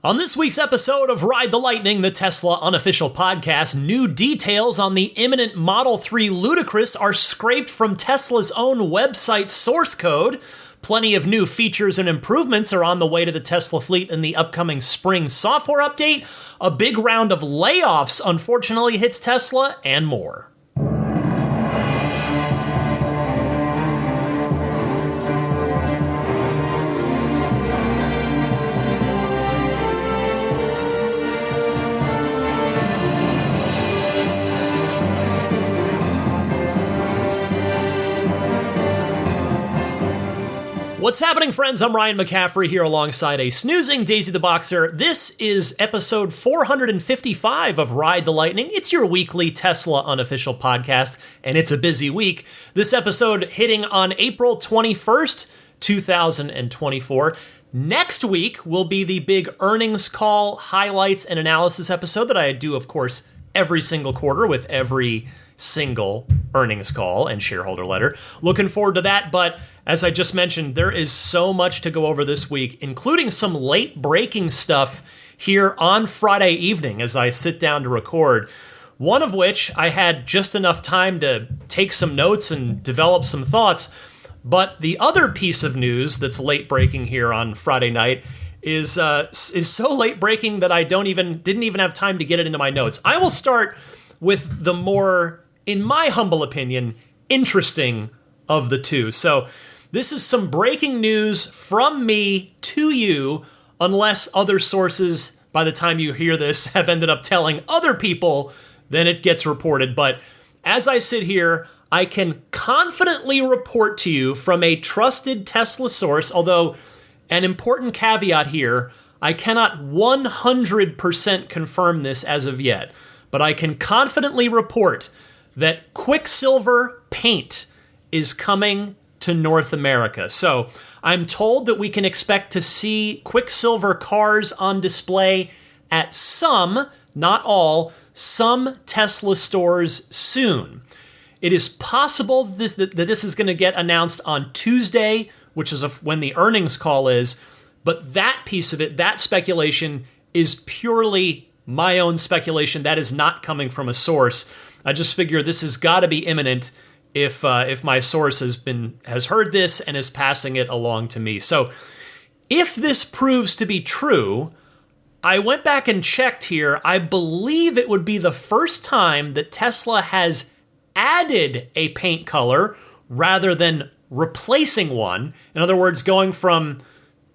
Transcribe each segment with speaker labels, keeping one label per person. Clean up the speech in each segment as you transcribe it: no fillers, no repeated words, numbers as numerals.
Speaker 1: On this week's episode of Ride the Lightning, the Tesla unofficial podcast, new details on the imminent Model 3 Ludicrous are scraped from Tesla's own website source code. Plenty of new features and improvements are on the way to the Tesla fleet in the upcoming spring software update. A big round of layoffs unfortunately hits Tesla, and more. What's happening, friends? I'm Ryan McCaffrey here alongside a snoozing Daisy the Boxer. This is episode 455 of Ride the Lightning. It's your weekly Tesla unofficial podcast, and it's a busy week. This episode hitting on April 21st, 2024. Next week will be the big earnings call, highlights, and analysis episode that I do, of course, every single quarter with every single earnings call and shareholder letter. Looking forward to that, but as I just mentioned, there is so much to go over this week, including some late-breaking stuff here on Friday evening as I sit down to record, one of which I had just enough time to take some notes and develop some thoughts, but the other piece of news that's late-breaking here on Friday night is so late-breaking that I didn't even have time to get it into my notes. I will start with the more, in my humble opinion, interesting of the two. So this is some breaking news from me to you, unless other sources, by the time you hear this, have ended up telling other people, then it gets reported. But as I sit here, I can confidently report to you from a trusted Tesla source, although an important caveat here, I cannot 100% confirm this as of yet, but I can confidently report that Quicksilver paint is coming to North America. So I'm told that we can expect to see Quicksilver cars on display at some, not all, some Tesla stores soon. It is possible that this is going to get announced on Tuesday, which is when the earnings call is, but that piece of it, that speculation, is purely my own speculation. That is not coming from a source. I just figure this has got to be imminent if my source has heard this and is passing it along to me. So if this proves to be true, I went back and checked here. I believe it would be the first time that Tesla has added a paint color rather than replacing one. In other words, going from,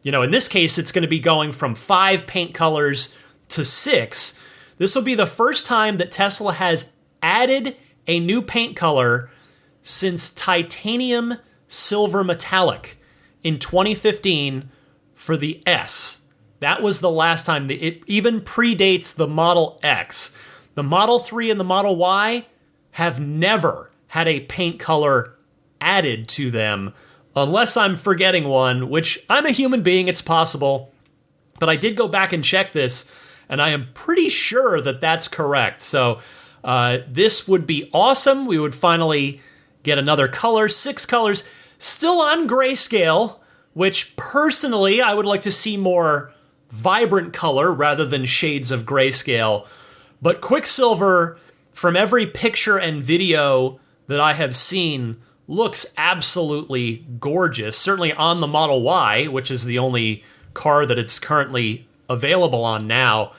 Speaker 1: in this case, it's going to be going from 5 paint colors to 6. This will be the first time that Tesla has added a new paint color since titanium silver metallic in 2015 for the S. That was the last time. It even predates the Model X. The Model 3 and the Model Y have never had a paint color added to them, unless I'm forgetting one, which I'm a human being, it's possible. But I did go back and check this, and I am pretty sure that that's correct. So this would be awesome. We would finally get another color, 6 colors, still on grayscale, which personally I would like to see more vibrant color rather than shades of grayscale. But Quicksilver, from every picture and video that I have seen, looks absolutely gorgeous. Certainly on the Model Y, which is the only car that it's currently available on now.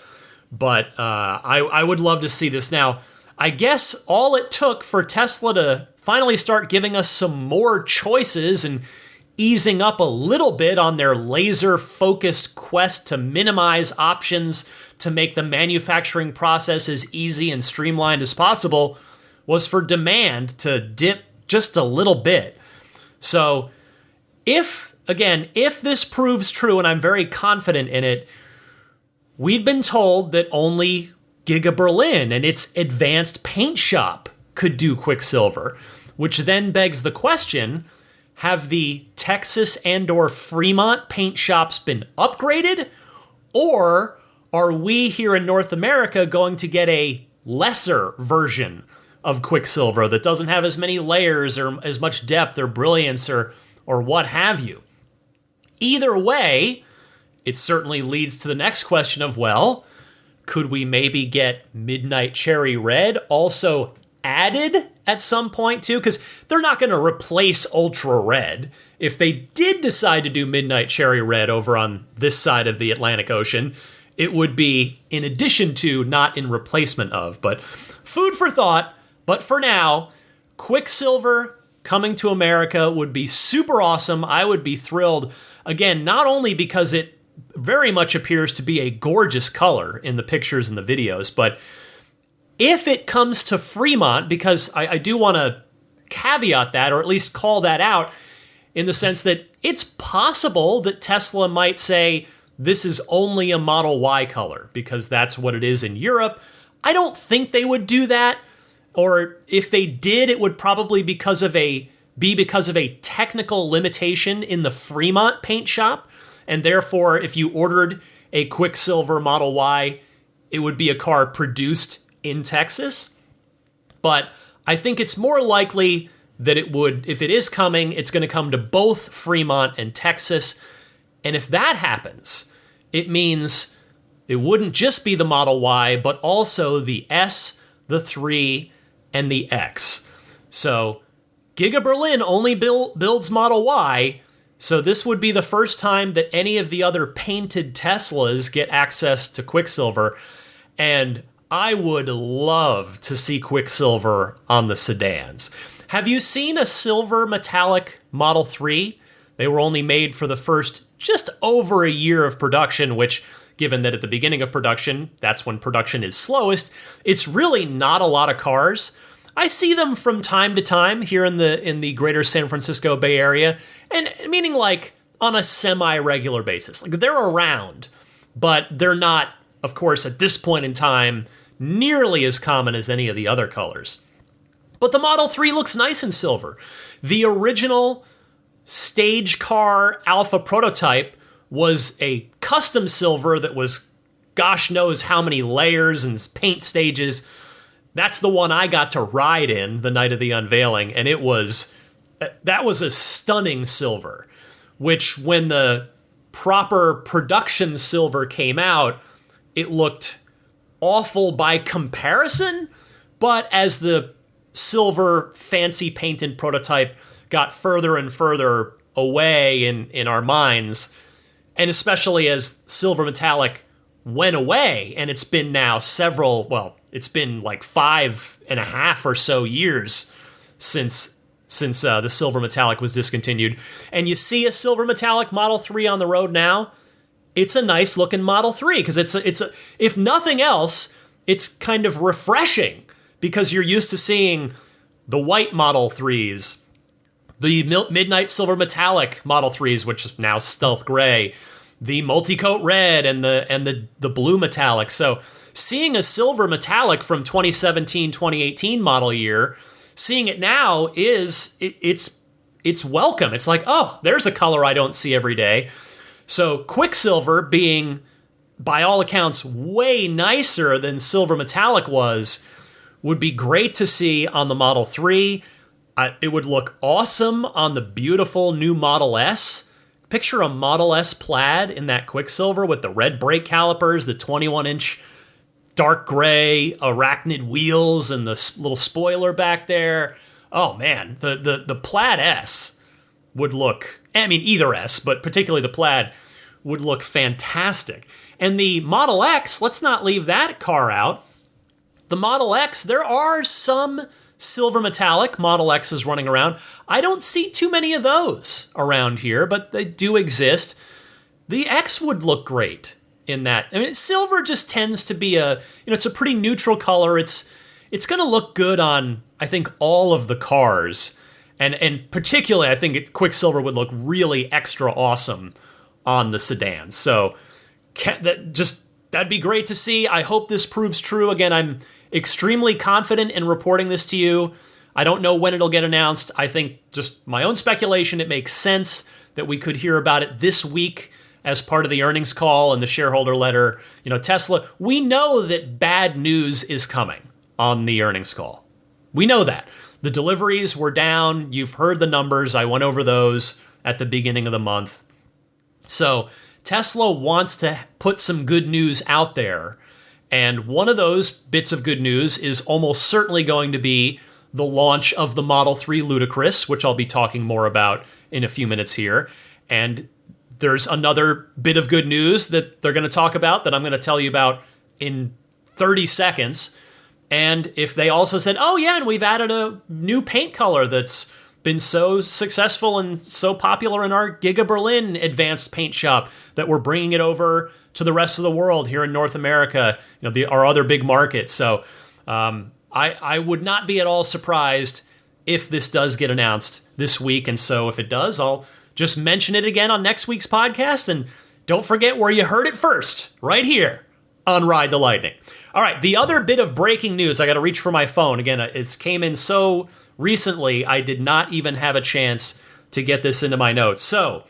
Speaker 1: But I would love to see this. Now, I guess all it took for Tesla to finally start giving us some more choices and easing up a little bit on their laser-focused quest to minimize options to make the manufacturing process as easy and streamlined as possible was for demand to dip just a little bit. So if this proves true, and I'm very confident in it, we'd been told that only Giga Berlin and its advanced paint shop could do Quicksilver, which then begs the question, have the Texas and/or Fremont paint shops been upgraded? Or are we here in North America going to get a lesser version of Quicksilver that doesn't have as many layers or as much depth or brilliance or what have you? Either way, it certainly leads to the next question of, well, could we maybe get Midnight Cherry Red also added at some point too? Because they're not going to replace Ultra Red. If they did decide to do Midnight Cherry Red over on this side of the Atlantic Ocean, it would be in addition to, not in replacement of. But food for thought. But for now, Quicksilver coming to America would be super awesome. I would be thrilled. Again, not only because it very much appears to be a gorgeous color in the pictures and the videos, but if it comes to Fremont, because I do want to caveat that, or at least call that out, in the sense that it's possible that Tesla might say this is only a Model Y color, because that's what it is in Europe. I don't think they would do that, or if they did, it would probably be because of a technical limitation in the Fremont paint shop, and therefore, if you ordered a Quicksilver Model Y, it would be a car produced in Texas. But I think it's more likely that it would, if it is coming, it's going to come to both Fremont and Texas. And if that happens, it means it wouldn't just be the Model Y, but also the S, the 3, and the X. So Giga Berlin only builds Model Y, so this would be the first time that any of the other painted Teslas get access to Quicksilver. And I would love to see Quicksilver on the sedans. Have you seen a silver metallic Model 3? They were only made for the first just over a year of production, which, given that at the beginning of production, that's when production is slowest, it's really not a lot of cars. I see them from time to time here in the greater San Francisco Bay Area, and meaning like on a semi-regular basis. Like they're around, but they're not, of course, at this point in time, nearly as common as any of the other colors. But the Model 3 looks nice in silver. The original stage car alpha prototype was a custom silver that was gosh knows how many layers and paint stages. That's the one I got to ride in the night of the unveiling, and that was a stunning silver, which when the proper production silver came out, it looked awful by comparison, but as the silver fancy painted prototype got further and further away in our minds, and especially as silver metallic went away, and it's been now it's been like 5.5 or so years since the silver metallic was discontinued, and you see a silver metallic Model 3 on the road now. It's a nice looking Model 3 because it's a if nothing else, it's kind of refreshing because you're used to seeing the white Model 3s, the midnight silver metallic Model 3s, which is now stealth gray, the multi-coat red, and the blue metallic. So seeing a silver metallic from 2017, 2018 model year, seeing it now it's welcome. It's like, oh, there's a color I don't see every day. So Quicksilver being, by all accounts, way nicer than silver metallic would be great to see on the Model 3. It would look awesome on the beautiful new Model S. Picture a Model S plaid in that Quicksilver with the red brake calipers, the 21-inch dark gray arachnid wheels, and the little spoiler back there. Oh man, the plaid S would look, I mean either S, but particularly the plaid, would look fantastic. And the Model X, let's not leave that car out. The Model X, there are some silver metallic Model X's running around. I don't see too many of those around here, but they do exist. The X would look great in that. I mean, silver just tends to be it's a pretty neutral color. It's going to look good on, I think, all of the cars. And particularly, I think Quicksilver would look really extra awesome on the sedans. So that'd be great to see. I hope this proves true. Again, I'm extremely confident in reporting this to you. I don't know when it'll get announced. I think, just my own speculation, it makes sense that we could hear about it this week as part of the earnings call and the shareholder letter. Tesla, we know that bad news is coming on the earnings call. We know that. The deliveries were down. You've heard the numbers. I went over those at the beginning of the month. So Tesla wants to put some good news out there. And one of those bits of good news is almost certainly going to be the launch of the Model 3 Ludicrous, which I'll be talking more about in a few minutes here. And there's another bit of good news that they're going to talk about that I'm going to tell you about in 30 seconds. And if they also said, oh yeah, and we've added a new paint color that's been so successful and so popular in our Giga Berlin advanced paint shop that we're bringing it over to the rest of the world here in North America, our other big market. So I would not be at all surprised if this does get announced this week. And so if it does, I'll just mention it again on next week's podcast. And don't forget where you heard it first, right here on Ride the Lightning. All right, the other bit of breaking news, I got to reach for my phone. Again, it came in so recently, I did not even have a chance to get this into my notes. So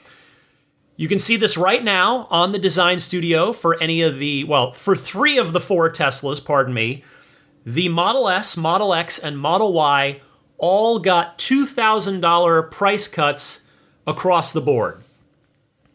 Speaker 1: you can see this right now on the Design Studio for for 3 of the 4 Teslas, pardon me. The Model S, Model X, and Model Y all got $2,000 price cuts across the board.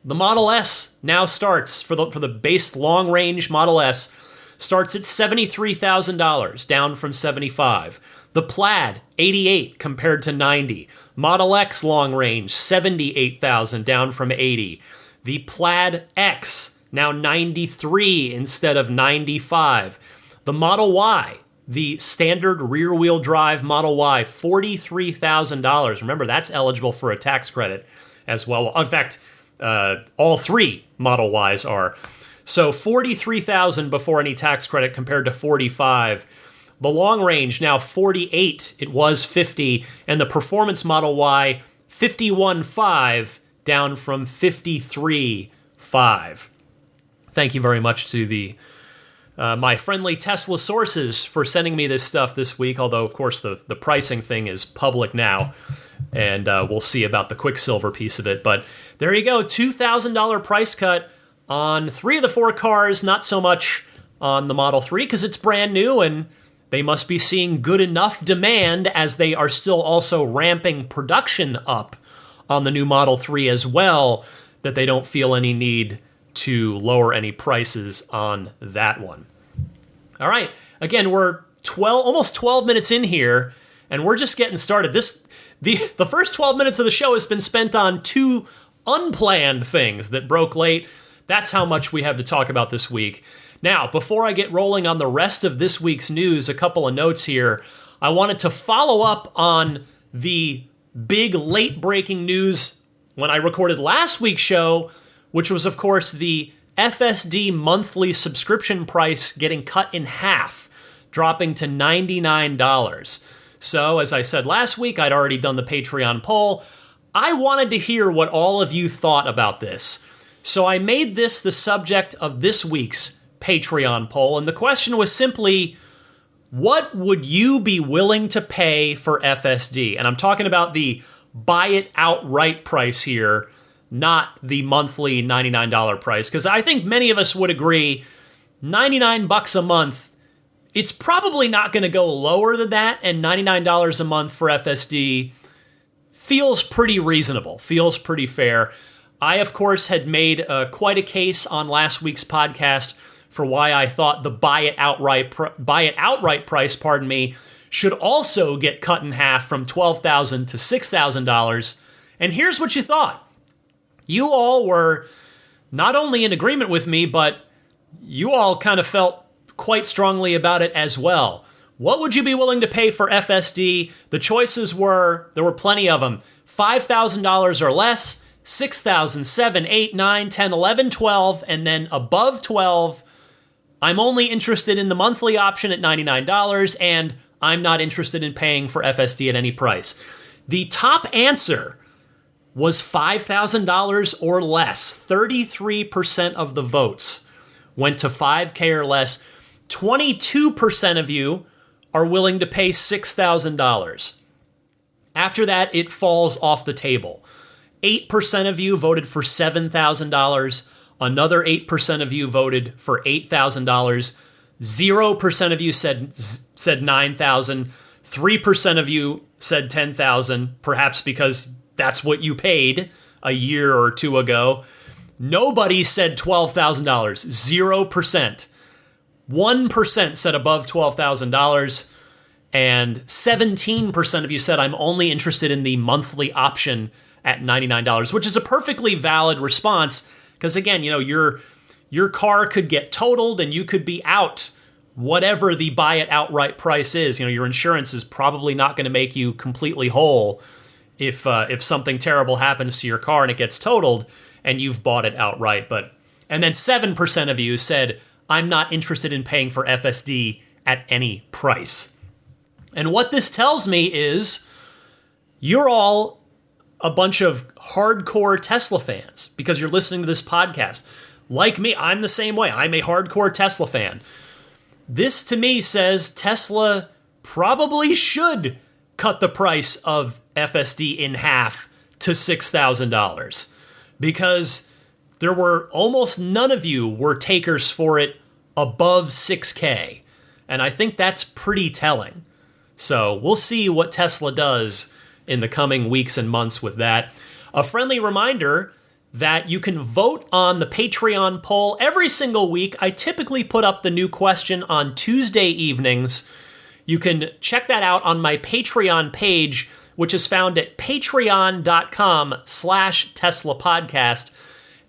Speaker 1: The Model S now starts, for the base long-range Model S, starts at $73,000, down from $75,000. The Plaid, $88,000 compared to $90,000. Model X long range, $78,000, down from $80,000. The Plaid X, now $93,000 instead of $95,000. The Model Y, the standard rear-wheel drive Model Y, $43,000. Remember, that's eligible for a tax credit as well. In fact, all 3 Model Ys are. So $43,000 before any tax credit compared to $45,000. The long range, now $48,000. It was $50,000. And the performance Model Y, $51,500, down from $53,500. Thank you very much to my friendly Tesla sources for sending me this stuff this week, although, of course, the pricing thing is public now, and we'll see about the Quicksilver piece of it. But there you go, $2,000 price cut on 3 of the 4 cars, not so much on the Model 3 because it's brand new, and they must be seeing good enough demand as they are still also ramping production up on the new Model 3 as well, that they don't feel any need to lower any prices on that one. All right, again, we're almost 12 minutes in here, and we're just getting started. The first 12 minutes of the show has been spent on 2 unplanned things that broke late. That's how much we have to talk about this week. Now, before I get rolling on the rest of this week's news, a couple of notes here. I wanted to follow up on the big late-breaking news when I recorded last week's show, which was, of course, the FSD monthly subscription price getting cut in half, dropping to $99. So, as I said last week, I'd already done the Patreon poll. I wanted to hear what all of you thought about this. So I made this the subject of this week's Patreon poll, and the question was simply, what would you be willing to pay for FSD? And I'm talking about the buy it outright price here, not the monthly $99 price, because I think many of us would agree $99 a month, it's probably not going to go lower than that, and $99 a month for FSD feels pretty reasonable, feels pretty fair. I, of course, had made quite a case on last week's podcast for why I thought the buy it outright price, should also get cut in half from $12,000 to $6,000. And here's what you thought. You all were not only in agreement with me, but you all kind of felt quite strongly about it as well. What would you be willing to pay for FSD? The choices there were plenty of them. $5,000 or less, $6,000, $7,000, $8,000, $9,000, $10,000, $11,000, $12,000, and then above $12,000, I'm only interested in the monthly option at $99, and I'm not interested in paying for FSD at any price. The top answer was $5,000 or less. 33% of the votes went to $5,000 or less. 22% of you are willing to pay $6,000. After that, it falls off the table. 8% of you voted for $7,000. Another 8% of you voted for $8,000. 0% of you said $9,000. 3% of you said $10,000, perhaps because that's what you paid a year or two ago. Nobody said $12,000. 0%. 1% said above $12,000. And 17% of you said, I'm only interested in the monthly option at $99, which is a perfectly valid response. Because again, your car could get totaled and you could be out whatever the buy it outright price is. Your insurance is probably not going to make you completely whole if something terrible happens to your car and it gets totaled and you've bought it outright. And then 7% of you said, I'm not interested in paying for FSD at any price. And what this tells me is you're all a bunch of hardcore Tesla fans because you're listening to this podcast. Like me, I'm the same way. I'm a hardcore Tesla fan. This to me says Tesla probably should cut the price of FSD in half to $6,000 because there were almost none of you were takers for it above $6,000. And I think that's pretty telling. So we'll see what Tesla does in the coming weeks and months with that. A friendly reminder that you can vote on the Patreon poll every single week. I typically put up the new question on Tuesday evenings. You can check that out on my Patreon page, which is found at patreon.com/Tesla podcast.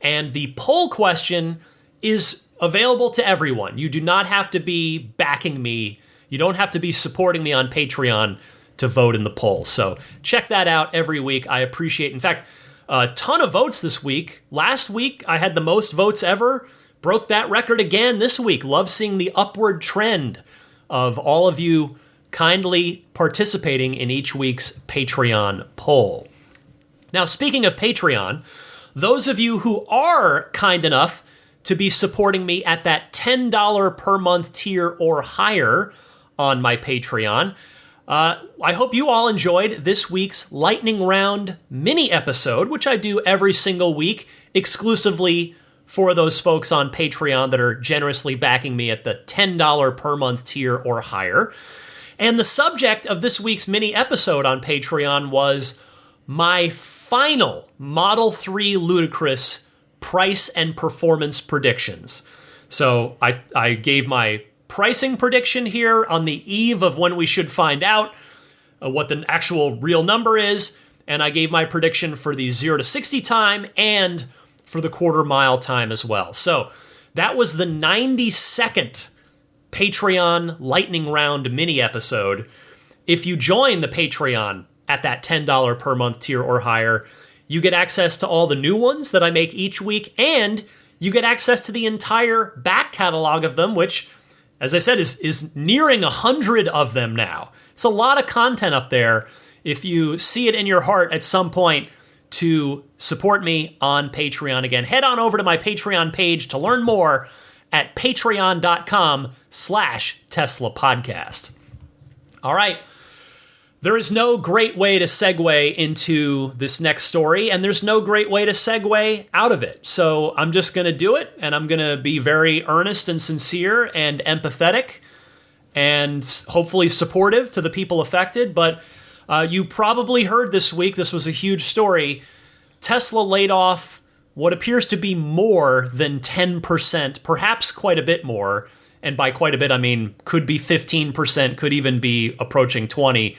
Speaker 1: And the poll question is available to everyone. You do not have to be backing me. You don't have to be supporting me on Patreon to vote in the poll. So check that out every week. I appreciate it. In fact, a ton of votes this week. Last week, I had the most votes ever. Broke that record again this week. Love seeing the upward trend of all of you kindly participating in each week's Patreon poll. Now, speaking of Patreon, those of you who are kind enough to be supporting me at that $10 per month tier or higher on my Patreon, I hope you all enjoyed this week's Lightning Round mini episode, which I do every single week exclusively for those folks on Patreon that are generously backing me at the $10 per month tier or higher. And the subject of this week's mini episode on Patreon was my final Model 3 Ludicrous price and performance predictions. So I gave my pricing prediction here on the eve of when we should find out what the actual real number is, and I gave my prediction for the 0 to 60 time and for the quarter mile time as well. So that was the 92nd Patreon Lightning Round mini episode. If you join the Patreon at that $10 per month tier or higher, you get access to all the new ones that I make each week, and you get access to the entire back catalog of them, which, as I said, is nearing 100 of them now. It's a lot of content up there. If you see it in your heart at some point to support me on Patreon again, head on over to my Patreon page to learn more at patreon.com/Tesla podcast. All right. There is no great way to segue into this next story, and there's no great way to segue out of it. So I'm just going to do it, and I'm going to be very earnest and sincere and empathetic and hopefully supportive to the people affected. But you probably heard this week, this was a huge story, Tesla laid off what appears to be more than 10%, perhaps quite a bit more. And by quite a bit, I mean could be 15%, could even be approaching 20%.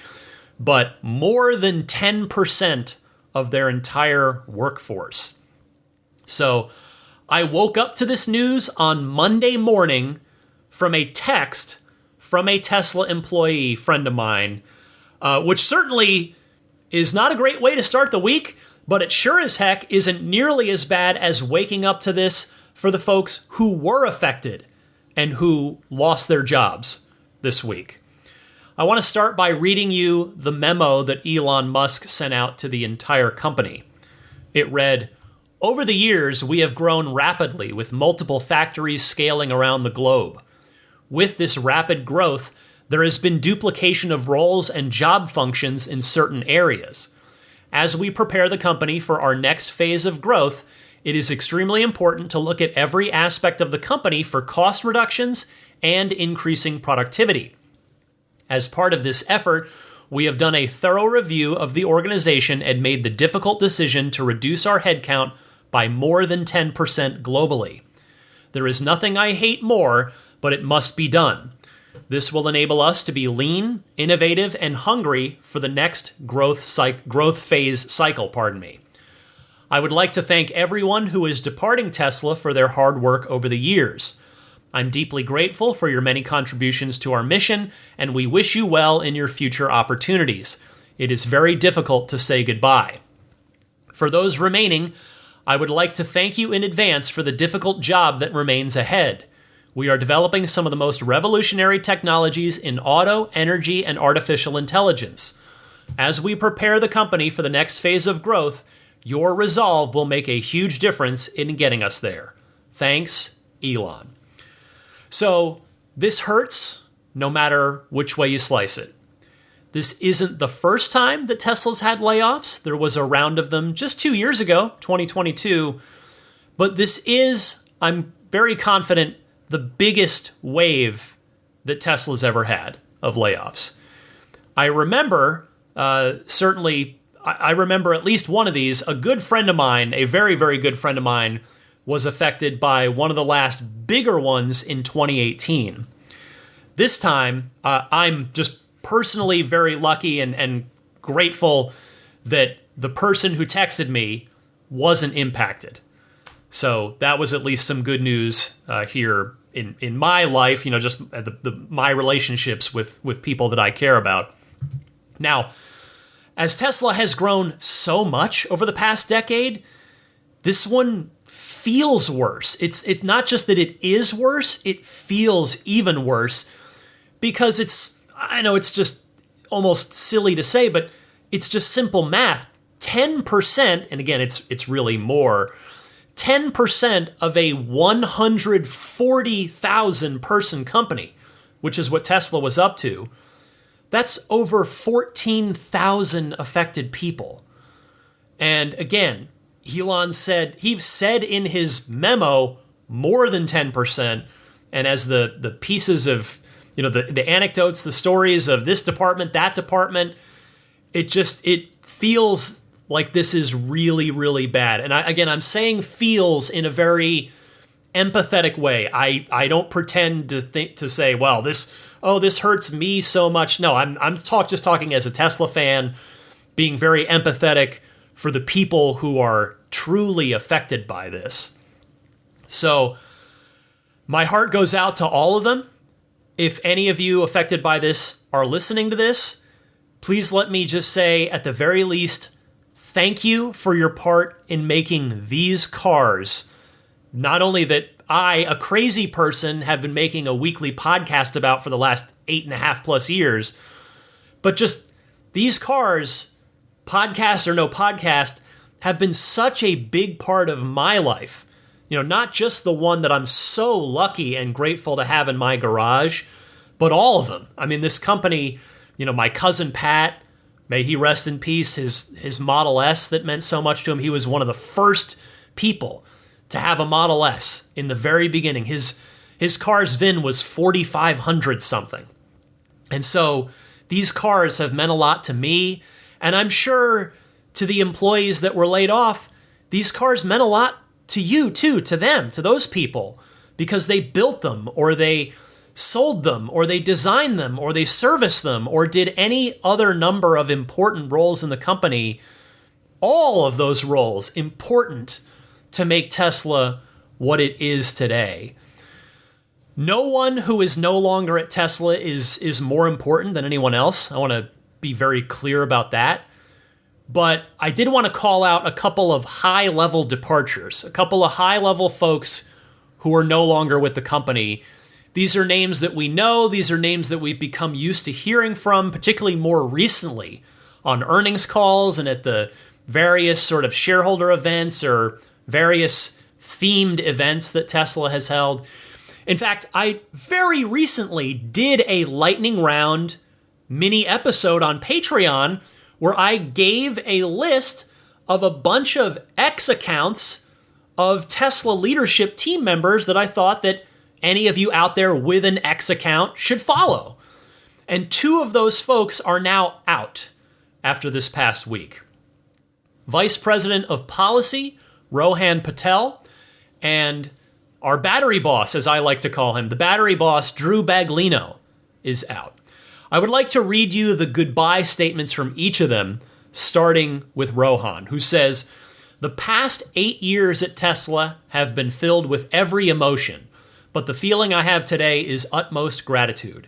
Speaker 1: But more than 10% of their entire workforce. So I woke up to this news on Monday morning from a text from a Tesla employee friend of mine, which certainly is not a great way to start the week, but it sure as heck isn't nearly as bad as waking up to this for the folks who were affected and who lost their jobs this week. I want to start by reading you the memo that Elon Musk sent out to the entire company. It read, "Over the years, we have grown rapidly with multiple factories scaling around the globe. With this rapid growth, there has been duplication of roles and job functions in certain areas. As we prepare the company for our next phase of growth, it is extremely important to look at every aspect of the company for cost reductions and increasing productivity. As part of this effort, we have done a thorough review of the organization and made the difficult decision to reduce our headcount by more than 10% globally. There is nothing I hate more, but it must be done. This will enable us to be lean, innovative, and hungry for the next growth phase cycle. I would like to thank everyone who is departing Tesla for their hard work over the years. I'm deeply grateful for your many contributions to our mission, and we wish you well in your future opportunities. It is very difficult to say goodbye. For those remaining, I would like to thank you in advance for the difficult job that remains ahead. We are developing some of the most revolutionary technologies in auto, energy, and artificial intelligence. As we prepare the company for the next phase of growth, your resolve will make a huge difference in getting us there. Thanks, Elon. So, this hurts no matter which way you slice it. This isn't the first time that Tesla's had layoffs. There was a round of them just 2 years ago, 2022. But this is, I'm very confident, the biggest wave that Tesla's ever had of layoffs. I remember, I remember at least one of these. A good friend of mine, a very, very good friend of mine, was affected by one of the last bigger ones in 2018. This time, I'm just personally very lucky and grateful that the person who texted me wasn't impacted. So that was at least some good news here in my life, just my relationships with people that I care about. Now, as Tesla has grown so much over the past decade, this one feels worse. It's not just that it is worse, it feels even worse because I know it's just almost silly to say, but it's just simple math. 10%, and again, it's really more, 10% of a 140,000 person company, which is what Tesla was up to, that's over 14,000 affected people. And again, Elon said in his memo more than 10%, and as the pieces of, the anecdotes, the stories of this department, that department, it feels like this is really, really bad. And I'm saying feels in a very empathetic way. I don't pretend to say, well, this hurts me so much. No, I'm just talking as a Tesla fan, being very empathetic for the people who are truly affected by this. So my heart goes out to all of them. If any of you affected by this are listening to this, please let me just say, at the very least, thank you for your part in making these cars. Not only that I, a crazy person, have been making a weekly podcast about for the last 8.5+ years, but just these cars, podcast or no podcast, have been such a big part of my life. Not just the one that I'm so lucky and grateful to have in my garage, but all of them. I mean, this company, my cousin Pat, may he rest in peace, his Model S that meant so much to him. He was one of the first people to have a Model S in the very beginning. His car's VIN was 4,500 something. And so these cars have meant a lot to me, and I'm sure to the employees that were laid off, these cars meant a lot to you too, to them, to those people, because they built them, or they sold them, or they designed them, or they serviced them, or did any other number of important roles in the company. All of those roles important to make Tesla what it is today. No one who is no longer at Tesla is more important than anyone else. I want to be very clear about that. But I did want to call out a couple of high-level departures, a couple of high-level folks who are no longer with the company. These are names that we know. These are names that we've become used to hearing from, particularly more recently on earnings calls and at the various sort of shareholder events or various themed events that Tesla has held. In fact, I very recently did a lightning round mini episode on Patreon where I gave a list of a bunch of X accounts of Tesla leadership team members that I thought that any of you out there with an X account should follow. And 2 of those folks are now out after this past week. Vice President of Policy, Rohan Patel, and our battery boss, as I like to call him, the battery boss, Drew Baglino, is out. I would like to read you the goodbye statements from each of them, starting with Rohan, who says, "The past 8 years at Tesla have been filled with every emotion, but the feeling I have today is utmost gratitude.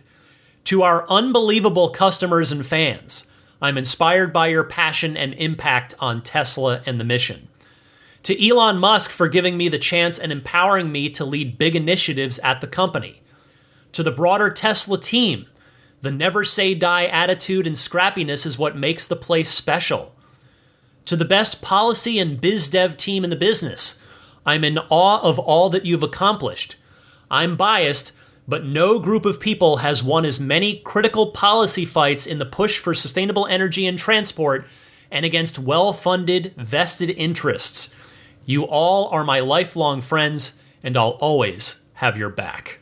Speaker 1: To our unbelievable customers and fans, I'm inspired by your passion and impact on Tesla and the mission. To Elon Musk for giving me the chance and empowering me to lead big initiatives at the company. To the broader Tesla team, the never say die attitude and scrappiness is what makes the place special. To the best policy and biz dev team in the business, I'm in awe of all that you've accomplished. I'm biased, but no group of people has won as many critical policy fights in the push for sustainable energy and transport and against well-funded, vested interests. You all are my lifelong friends, and I'll always have your back."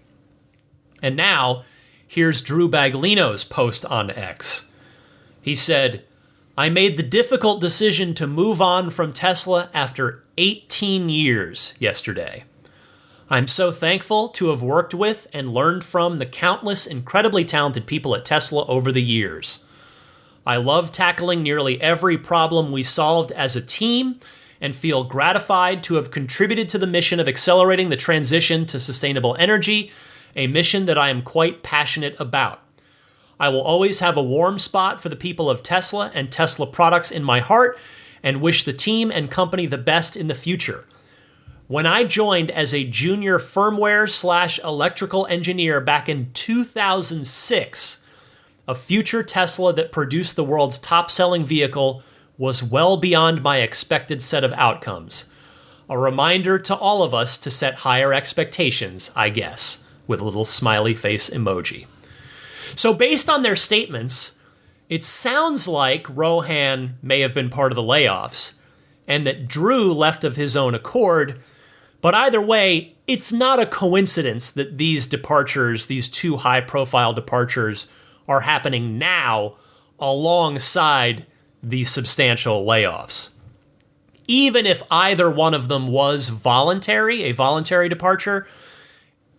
Speaker 1: And now, here's Drew Baglino's post on X. He said, "I made the difficult decision to move on from Tesla after 18 years yesterday. I'm so thankful to have worked with and learned from the countless incredibly talented people at Tesla over the years. I love tackling nearly every problem we solved as a team and feel gratified to have contributed to the mission of accelerating the transition to sustainable energy, a mission that I am quite passionate about. I will always have a warm spot for the people of Tesla and Tesla products in my heart and wish the team and company the best in the future. When I joined as a junior firmware/electrical engineer back in 2006, a future Tesla that produced the world's top-selling vehicle was well beyond my expected set of outcomes. A reminder to all of us to set higher expectations, I guess," with a little smiley face emoji. So based on their statements, it sounds like Rohan may have been part of the layoffs and that Drew left of his own accord. But either way, it's not a coincidence that these departures, these two high-profile departures, are happening now alongside these substantial layoffs. Even if either one of them was voluntary, a voluntary departure,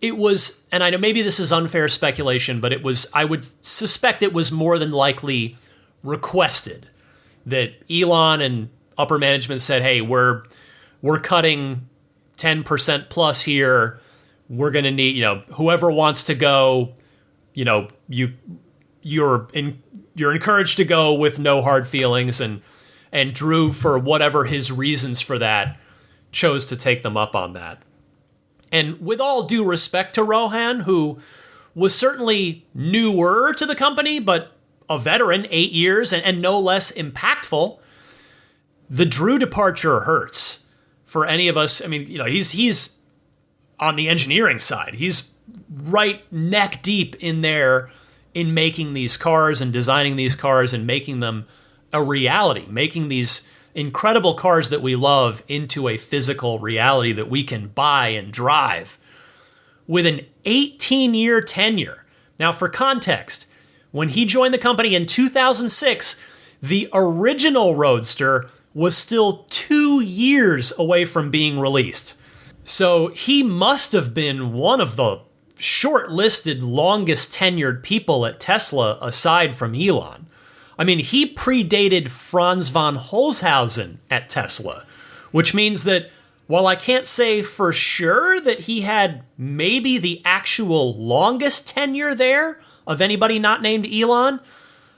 Speaker 1: it was, and I know maybe this is unfair speculation, but it was, I would suspect it was more than likely requested that Elon and upper management said, "Hey, we're cutting 10% plus here. We're going to need, whoever wants to go, you're encouraged to go with no hard feelings." And Drew, for whatever his reasons for that, chose to take them up on that. And with all due respect to Rohan, who was certainly newer to the company, but a veteran, 8 years, and no less impactful, the Drew departure hurts for any of us. I mean, he's on the engineering side. He's right neck deep in there in making these cars and designing these cars and making them a reality, making these incredible cars that we love into a physical reality that we can buy and drive with an 18-year tenure. Now, for context, when he joined the company in 2006, the original Roadster was still 2 years away from being released. So he must have been one of the shortlisted, longest tenured people at Tesla aside from Elon. I mean, he predated Franz von Holzhausen at Tesla, which means that while I can't say for sure that he had maybe the actual longest tenure there of anybody not named Elon,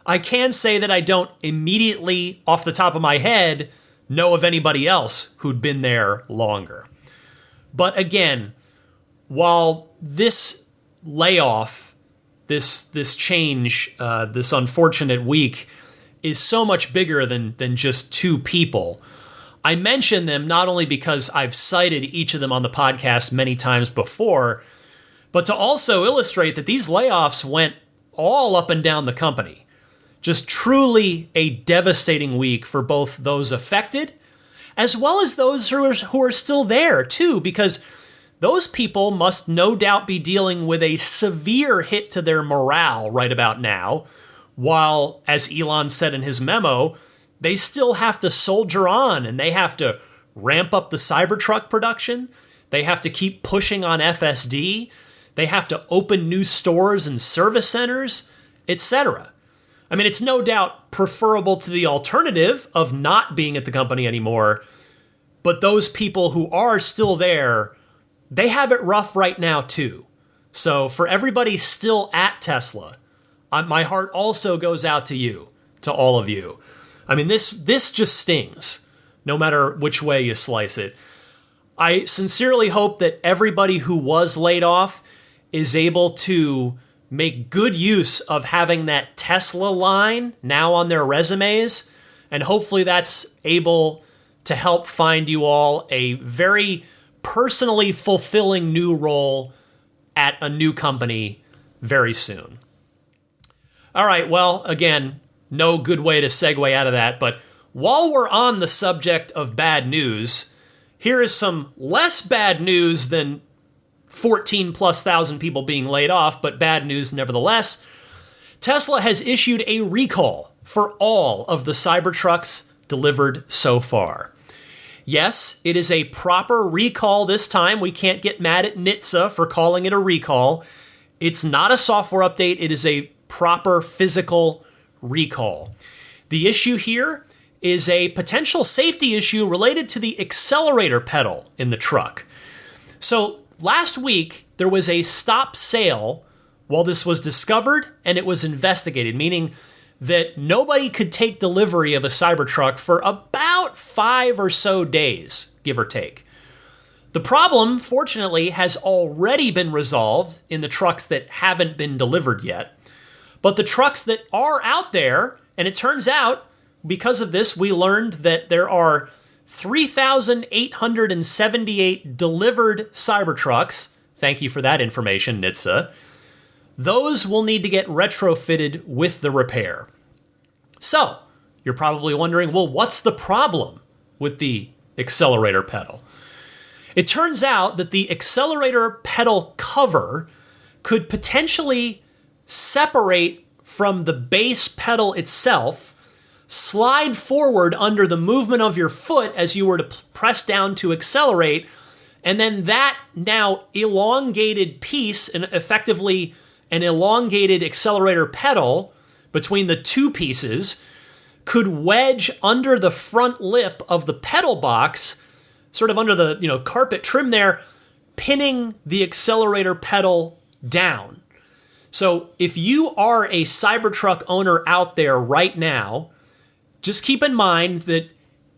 Speaker 1: I can say that I don't immediately, off the top of my head, know of anybody else who'd been there longer. But again, while this layoff, this change, this unfortunate week is so much bigger than just two people, I mention them not only because I've cited each of them on the podcast many times before, but to also illustrate that these layoffs went all up and down the company. Just truly a devastating week for both those affected as well as those who are still there too, because those people must no doubt be dealing with a severe hit to their morale right about now, while, as Elon said in his memo, they still have to soldier on and they have to ramp up the Cybertruck production. They have to keep pushing on FSD. They have to open new stores and service centers, etc. I mean, it's no doubt preferable to the alternative of not being at the company anymore. But those people who are still there, they have it rough right now too. So for everybody still at Tesla, my heart also goes out to you, to all of you. I mean, this just stings, no matter which way you slice it. I sincerely hope that everybody who was laid off is able to make good use of having that Tesla line now on their resumes, and hopefully that's able to help find you all a very personally fulfilling new role at a new company very soon. All right, well, again, no good way to segue out of that, but while we're on the subject of bad news, here is some less bad news than 14,000+ people being laid off, but bad news nevertheless. Tesla has issued a recall for all of the Cybertrucks delivered so far. Yes, it is a proper recall this time. We can't get mad at NHTSA for calling it a recall. It's not a software update. It is a proper physical recall. The issue here is a potential safety issue related to the accelerator pedal in the truck. So last week, there was a stop sale while this was discovered and it was investigated, meaning that nobody could take delivery of a Cybertruck for about 5 or so days, give or take. The problem, fortunately, has already been resolved in the trucks that haven't been delivered yet. But the trucks that are out there, and it turns out, because of this, we learned that there are 3,878 delivered Cybertrucks. Thank you for that information, NHTSA. Those will need to get retrofitted with the repair. So, you're probably wondering, well, what's the problem with the accelerator pedal? It turns out that the accelerator pedal cover could potentially separate from the base pedal itself, slide forward under the movement of your foot as you were to press down to accelerate, and then that now elongated piece, and effectively an elongated accelerator pedal between the two pieces, could wedge under the front lip of the pedal box, sort of under the carpet trim there, pinning the accelerator pedal down. So if you are a Cybertruck owner out there right now, just keep in mind that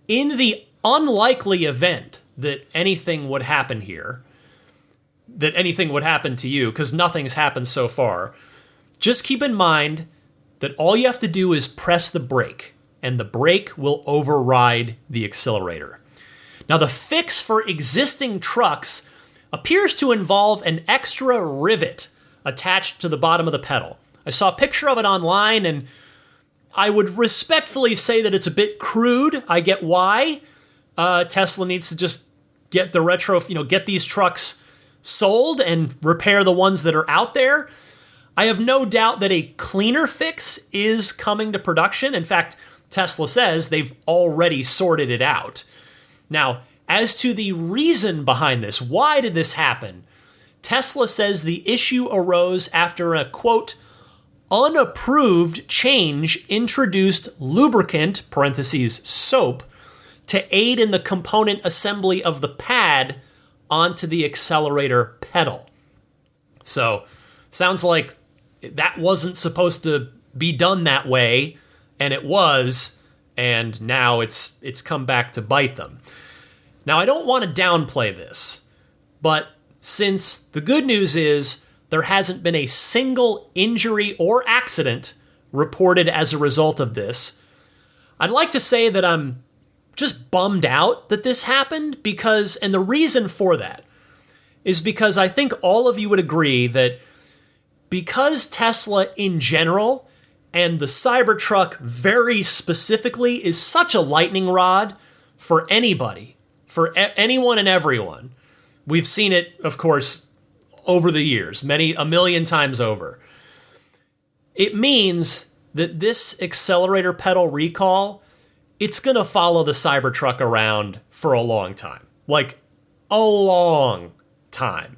Speaker 1: in the unlikely event that anything would happen here, that anything would happen to you, because nothing's happened so far, just keep in mind that all you have to do is press the brake, and the brake will override the accelerator. Now, the fix for existing trucks appears to involve an extra rivet attached to the bottom of the pedal. I saw a picture of it online, and I would respectfully say that it's a bit crude. I get why. Tesla needs to just get the get these trucks sold and repair the ones that are out there. I have no doubt that a cleaner fix is coming to production. In fact, Tesla says they've already sorted it out. Now, as to the reason behind this, why did this happen? Tesla says the issue arose after a, quote, unapproved change introduced lubricant, parentheses, soap, to aid in the component assembly of the pad onto the accelerator pedal. So, sounds like that wasn't supposed to be done that way, and it was, and now it's come back to bite them. Now, I don't want to downplay this, but since the good news is there hasn't been a single injury or accident reported as a result of this, I'd like to say that I'm just bummed out that this happened because, and the reason for that is because I think all of you would agree that because Tesla in general and the Cybertruck very specifically is such a lightning rod for anybody, for anyone and everyone. We've seen it, of course, over the years, a million times over. It means that this accelerator pedal recall it's going to follow the Cybertruck around for a long time. Like, a long time.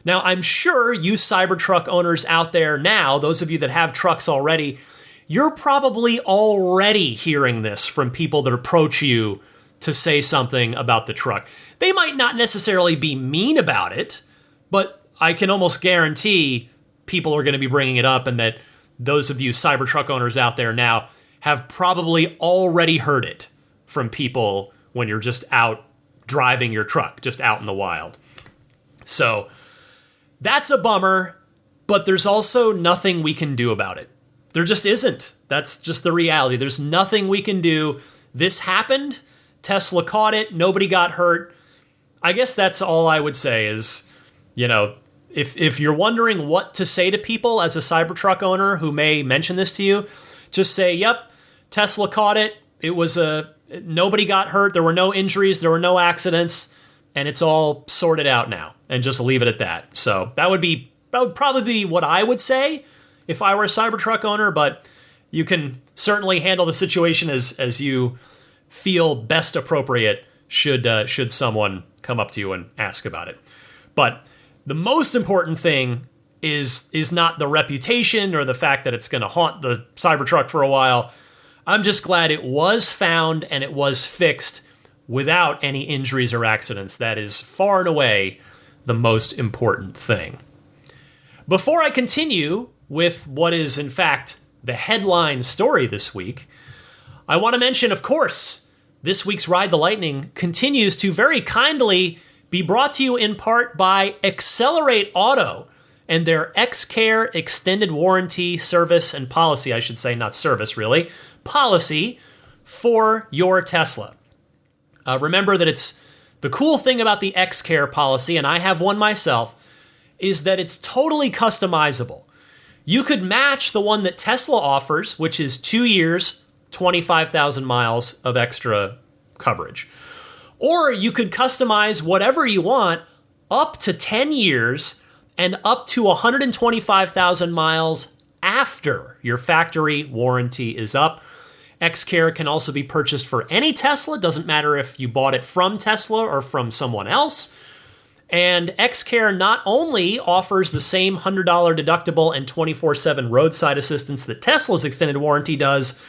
Speaker 1: Now, I'm sure you Cybertruck owners out there now, those of you that have trucks already, you're probably already hearing this from people that approach you to say something about the truck. They might not necessarily be mean about it, but I can almost guarantee people are going to be bringing it up, and that those of you Cybertruck owners out there now have probably already heard it from people when you're just out driving your truck, just out in the wild. So that's a bummer, but there's also nothing we can do about it. There just isn't. That's just the reality. There's nothing we can do. This happened. Tesla caught it. Nobody got hurt. I guess that's all I would say is, if you're wondering what to say to people as a Cybertruck owner who may mention this to you, just say, yep, Tesla caught it. It was nobody got hurt. There were no injuries. There were no accidents. And it's all sorted out now. And just leave it at that. So that would probably be what I would say if I were a Cybertruck owner. But you can certainly handle the situation as you feel best appropriate should someone come up to you and ask about it. But the most important thing is not the reputation or the fact that it's going to haunt the Cybertruck for a while. I'm just glad it was found and it was fixed without any injuries or accidents. That is far and away the most important thing. Before I continue with what is, in fact, the headline story this week, I want to mention, of course, this week's Ride the Lightning continues to very kindly be brought to you in part by Accelerate Auto and their XCare extended warranty service and policy, I should say, not service really, policy for your Tesla. Remember that it's the cool thing about the XCare policy, and I have one myself, is that it's totally customizable. You could match the one that Tesla offers, which is 2 years, 25,000 miles of extra coverage. Or you could customize whatever you want up to 10 years and up to 125,000 miles after your factory warranty is up. XCare can also be purchased for any Tesla. Doesn't matter if you bought it from Tesla or from someone else. And XCare not only offers the same $100 deductible and 24/7 roadside assistance that Tesla's extended warranty does,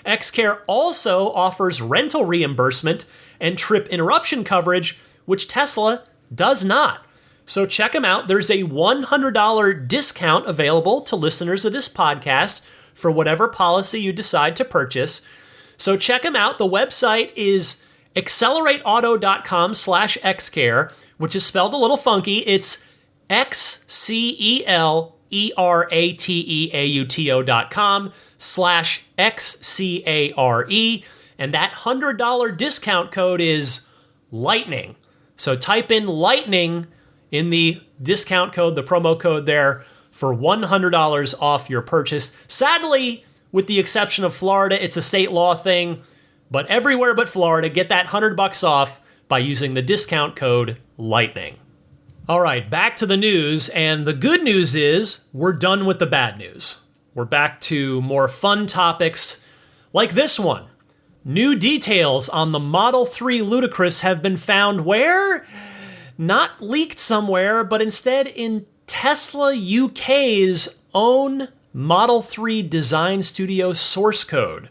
Speaker 1: XCare also offers rental reimbursement and trip interruption coverage, which Tesla does not. So check them out. There's a $100 discount available to listeners of this podcast for whatever policy you decide to purchase. So check them out. The website is accelerateauto.com/xcare, which is spelled a little funky. It's XCELERATEAUTO.com/XCARE. And that $100 discount code is Lightning. So type in Lightning in the discount code, the promo code there, for $100 off your purchase. Sadly, with the exception of Florida, it's a state law thing. But everywhere but Florida, get that $100 off by using the discount code Lightning. All right, back to the news. And the good news is we're done with the bad news. We're back to more fun topics like this one. New details on the Model 3 Ludicrous have been found where? Not leaked somewhere, but instead in Tesla UK's own Model 3 design studio source code.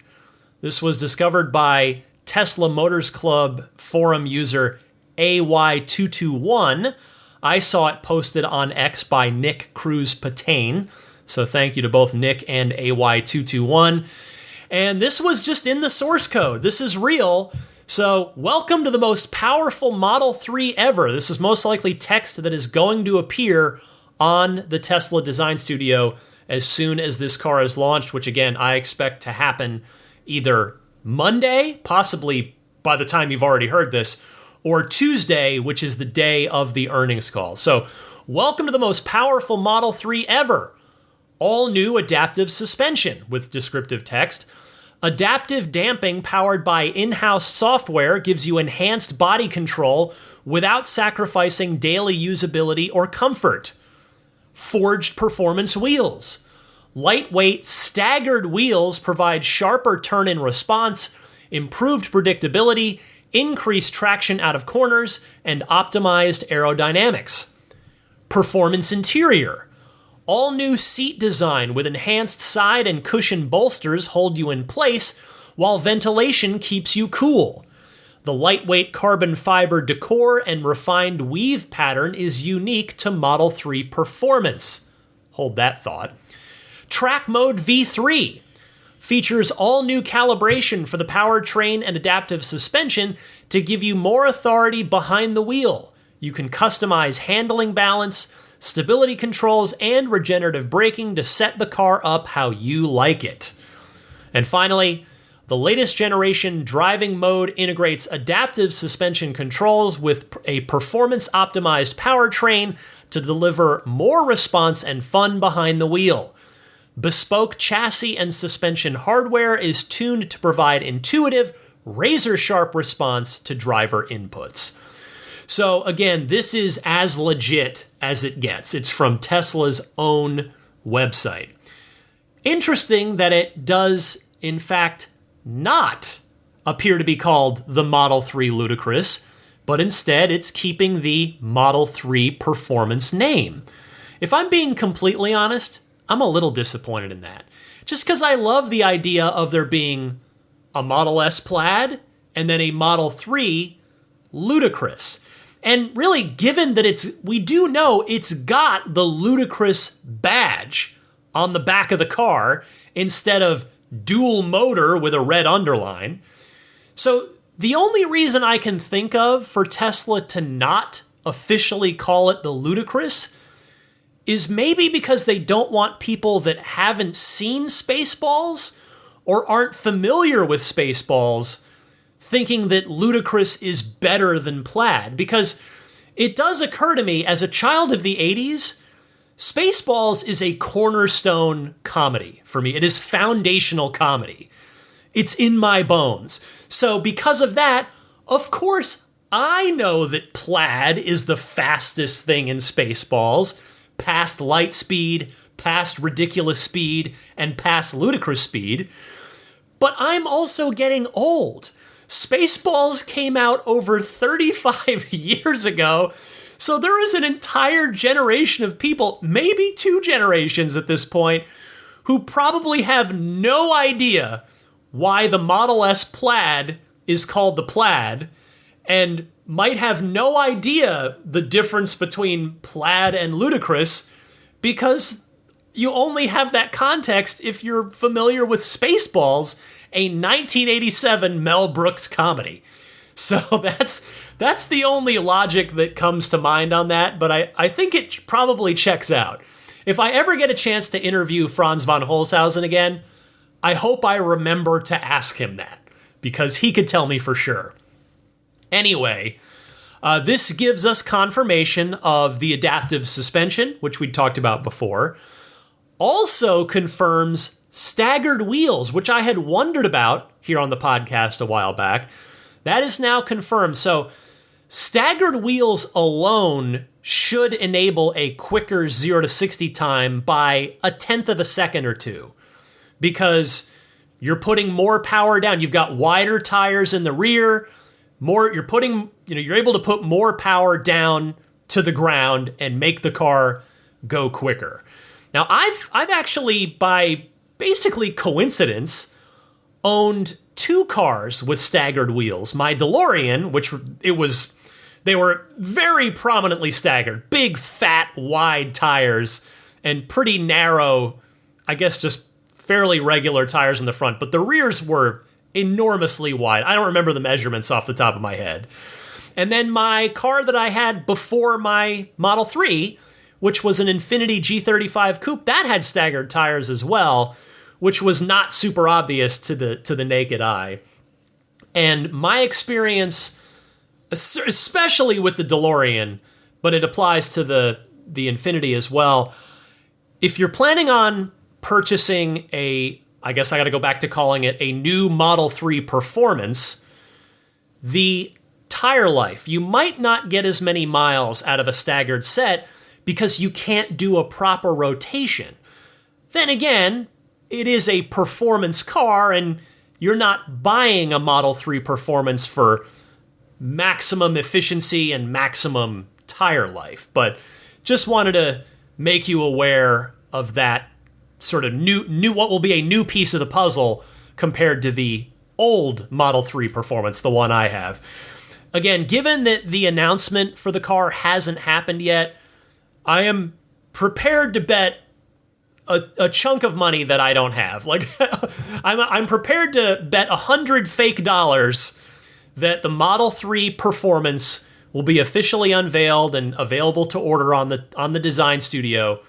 Speaker 1: This was discovered by Tesla Motors Club forum user AY221. I saw it posted on X by Nick Cruz Patain. So thank you to both Nick and AY221. And this was just in the source code. This is real. So welcome to the most powerful Model 3 ever. This is most likely text that is going to appear on the Tesla Design Studio as soon as this car is launched, which again, I expect to happen either Monday, possibly by the time you've already heard this, or Tuesday, which is the day of the earnings call. So welcome to the most powerful Model 3 ever. All new adaptive suspension with descriptive text. Adaptive damping powered by in-house software gives you enhanced body control without sacrificing daily usability or comfort. Forged performance wheels. Lightweight, staggered wheels provide sharper turn-in response, improved predictability, increased traction out of corners, and optimized aerodynamics. Performance interior. All new seat design with enhanced side and cushion bolsters hold you in place, while ventilation keeps you cool. The lightweight carbon fiber decor and refined weave pattern is unique to Model 3 performance. Hold that thought. Track Mode V3 features all new calibration for the powertrain and adaptive suspension to give you more authority behind the wheel. You can customize handling balance, stability controls, and regenerative braking to set the car up how you like it. And finally, the latest generation driving mode integrates adaptive suspension controls with a performance-optimized powertrain to deliver more response and fun behind the wheel. Bespoke chassis and suspension hardware is tuned to provide intuitive, razor-sharp response to driver inputs. So again, this is as legit as it gets. It's from Tesla's own website. Interesting that it does, in fact, not appear to be called the Model 3 Ludicrous, but instead it's keeping the Model 3 Performance name. If I'm being completely honest, I'm a little disappointed in that. Just because I love the idea of there being a Model S Plaid and then a Model 3 Ludicrous. And really, given that we do know it's got the Ludicrous badge on the back of the car instead of dual motor with a red underline. So the only reason I can think of for Tesla to not officially call it the Ludicrous is maybe because they don't want people that haven't seen Spaceballs or aren't familiar with Spaceballs thinking that Ludicrous is better than Plaid. Because it does occur to me, as a child of the 80s, Spaceballs is a cornerstone comedy for me. It is foundational comedy. It's in my bones. So because of that, of course, I know that Plaid is the fastest thing in Spaceballs, past light speed, past ridiculous speed, and past ludicrous speed. But I'm also getting old. Spaceballs came out over 35 years ago, so there is an entire generation of people, maybe 2 generations at this point, who probably have no idea why the Model S Plaid is called the Plaid, and might have no idea the difference between Plaid and Ludicrous, because you only have that context if you're familiar with Spaceballs, a 1987 Mel Brooks comedy. So that's the only logic that comes to mind on that, but I think it probably checks out. If I ever get a chance to interview Franz von Holzhausen again, I hope I remember to ask him that, because he could tell me for sure. Anyway, this gives us confirmation of the adaptive suspension, which we talked about before. Also confirms staggered wheels, which I had wondered about here on the podcast a while back. That is now confirmed. So staggered wheels alone should enable a quicker 0 to 60 time by 1/10 of a second or two, because you're putting more power down. You've got wider tires in the rear. You're able to put more power down to the ground and make the car go quicker. Now, I've actually, by basically coincidence, owned 2 cars with staggered wheels. My DeLorean, they were very prominently staggered, big, fat, wide tires, and pretty narrow, I guess just fairly regular tires in the front, but the rears were enormously wide. I don't remember the measurements off the top of my head. And then my car that I had before my Model 3, which was an Infiniti G35 Coupe, that had staggered tires as well, which was not super obvious to the naked eye. And my experience, especially with the DeLorean, but it applies to the Infiniti as well, if you're planning on purchasing I guess I got to go back to calling it a new Model 3 Performance, the tire life, you might not get as many miles out of a staggered set because you can't do a proper rotation. Then again, it is a performance car, and you're not buying a Model 3 Performance for maximum efficiency and maximum tire life, but just wanted to make you aware of that sort of new what will be a new piece of the puzzle compared to the old Model 3 Performance, the one I have. Again, given that the announcement for the car hasn't happened yet, I am prepared to bet a chunk of money that I don't have. Like, I'm prepared to bet $100 fake that the Model 3 Performance will be officially unveiled and available to order on the design studio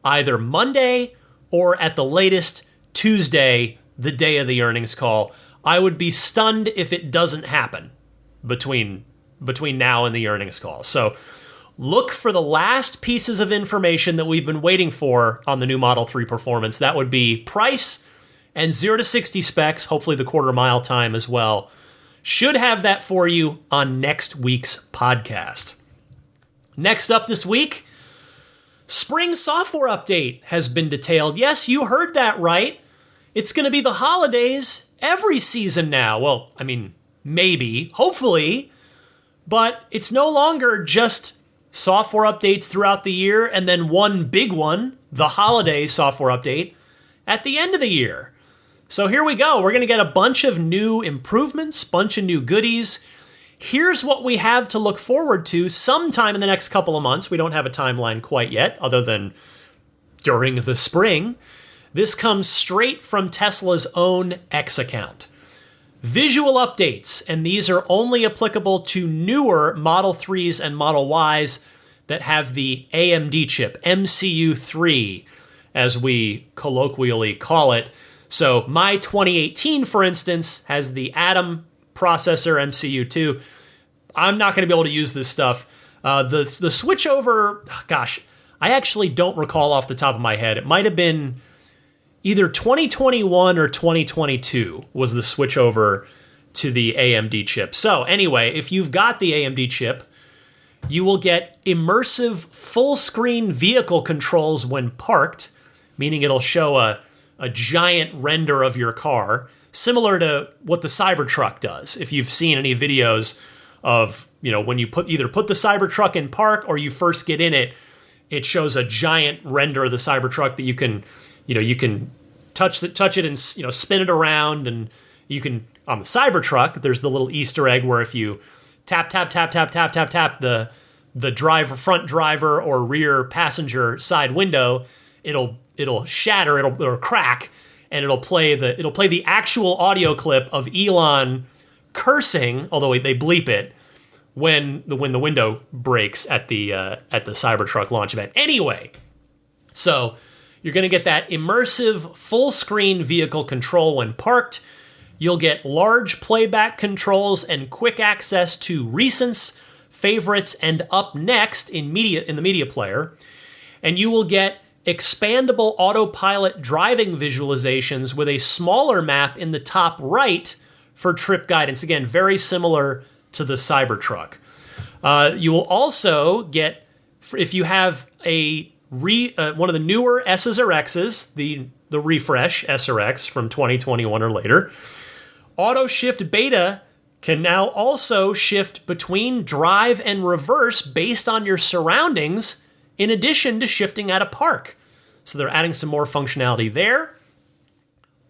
Speaker 1: either Monday or at the latest Tuesday, the day of the earnings call. I would be stunned if it doesn't happen between now and the earnings call. So look for the last pieces of information that we've been waiting for on the new Model 3 Performance. That would be price and 0 to 60 specs, hopefully the quarter mile time as well. Should have that for you on next week's podcast. Next up this week, spring software update has been detailed. Yes, you heard that right. It's going to be the holidays every season now. Well, I mean, maybe, hopefully, but it's no longer just software updates throughout the year and then one big one, the holiday software update, at the end of the year. So here we go. We're going to get a bunch of new improvements, bunch of new goodies. Here's what we have to look forward to sometime in the next couple of months. We don't have a timeline quite yet, other than during the spring. This comes straight from Tesla's own X account. Visual updates, and these are only applicable to newer Model 3s and Model Ys that have the AMD chip, MCU3, as we colloquially call it. So my 2018, for instance, has the Atom processor, MCU2. I'm not going to be able to use this stuff. The switchover, gosh, I actually don't recall off the top of my head. It might have been either 2021 or 2022 was the switchover to the AMD chip. So anyway, if you've got the AMD chip, you will get immersive full-screen vehicle controls when parked, meaning it'll show a giant render of your car, similar to what the Cybertruck does. If you've seen any videos of, when you either put the Cybertruck in park or you first get in it, it shows a giant render of the Cybertruck that you can touch it and spin it around, and you can, on the Cybertruck, there's the little Easter egg where if you tap the front driver or rear passenger side window, it'll shatter, it'll crack, and it'll play the actual audio clip of Elon cursing, although they bleep it, when the window breaks at the Cybertruck launch event. Anyway, so you're going to get that immersive full-screen vehicle control when parked. You'll get large playback controls and quick access to recents, favorites, and up next in the media player. And you will get expandable autopilot driving visualizations with a smaller map in the top right for trip guidance. Again, very similar to the Cybertruck. You will also get, if you have one of the newer S's or X's, the refresh S or X from 2021 or later, Auto Shift Beta can now also shift between drive and reverse based on your surroundings, in addition to shifting at a park. So they're adding some more functionality there.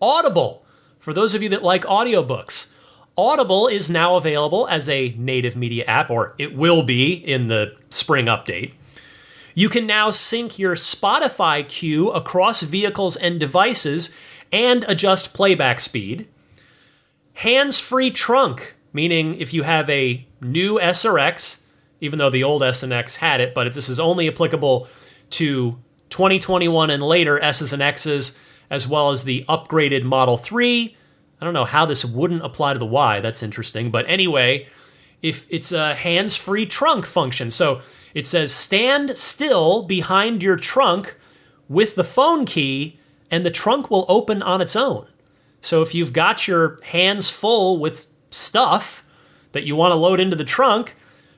Speaker 1: Audible, for those of you that like audiobooks, Audible is now available as a native media app, or it will be in the spring update. You can now sync your Spotify queue across vehicles and devices and adjust playback speed. Hands-free trunk, meaning if you have a new S or X, even though the old S and X had it, but this is only applicable to 2021 and later S's and X's, as well as the upgraded Model 3. I don't know how this wouldn't apply to the Y. That's interesting. But anyway, if it's a hands-free trunk function. So it says stand still behind your trunk with the phone key, and the trunk will open on its own. So if you've got your hands full with stuff that you want to load into the trunk,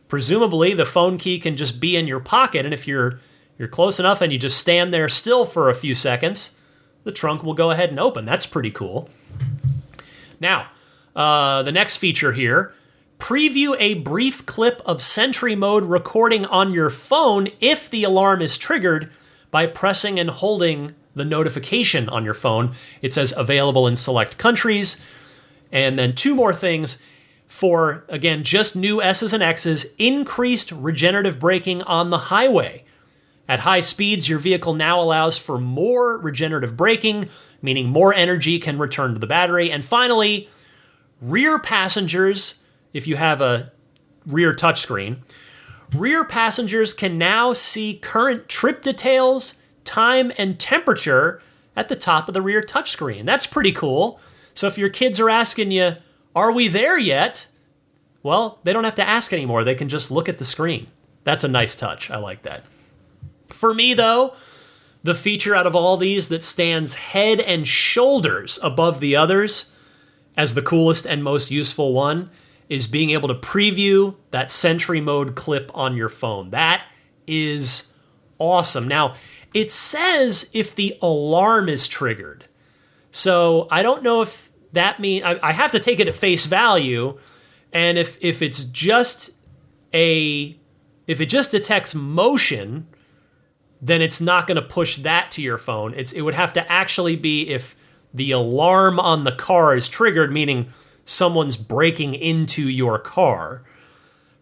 Speaker 1: presumably the phone key can just be in your pocket, and if you're close enough and you just stand there still for a few seconds, the trunk will go ahead and open. That's pretty cool. Now, the next feature here, preview a brief clip of Sentry Mode recording on your phone if the alarm is triggered by pressing and holding the notification on your phone. It says available in select countries. And then 2 more things for, again, just new S's and X's, increased regenerative braking on the highway. At high speeds, your vehicle now allows for more regenerative braking, meaning more energy can return to the battery. And finally, rear passengers, if you have a rear touchscreen, rear passengers can now see current trip details, time, and temperature at the top of the rear touchscreen. That's pretty cool. So if your kids are asking you, are we there yet? Well, they don't have to ask anymore. They can just look at the screen. That's a nice touch. I like that. For me, though, the feature out of all these that stands head and shoulders above the others as the coolest and most useful one is being able to preview that Sentry Mode clip on your phone. That is awesome. Now, it says if the alarm is triggered. So I don't know if that means, I have to take it at face value. And if it's just if it just detects motion, then it's not going to push that to your phone. It would have to actually be if the alarm on the car is triggered, meaning someone's breaking into your car.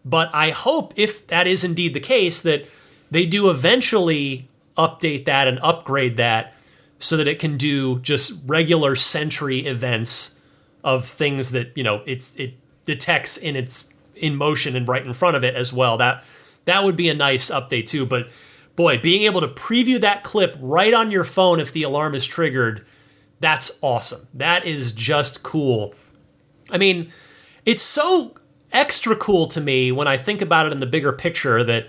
Speaker 1: But I hope, if that is indeed the case, that they do eventually update that and upgrade that so that it can do just regular Sentry events of things that, it detects in motion and right in front of it as well. That would be a nice update too. But boy, being able to preview that clip right on your phone if the alarm is triggered, that's awesome. That is just cool. I mean, it's so extra cool to me when I think about it in the bigger picture that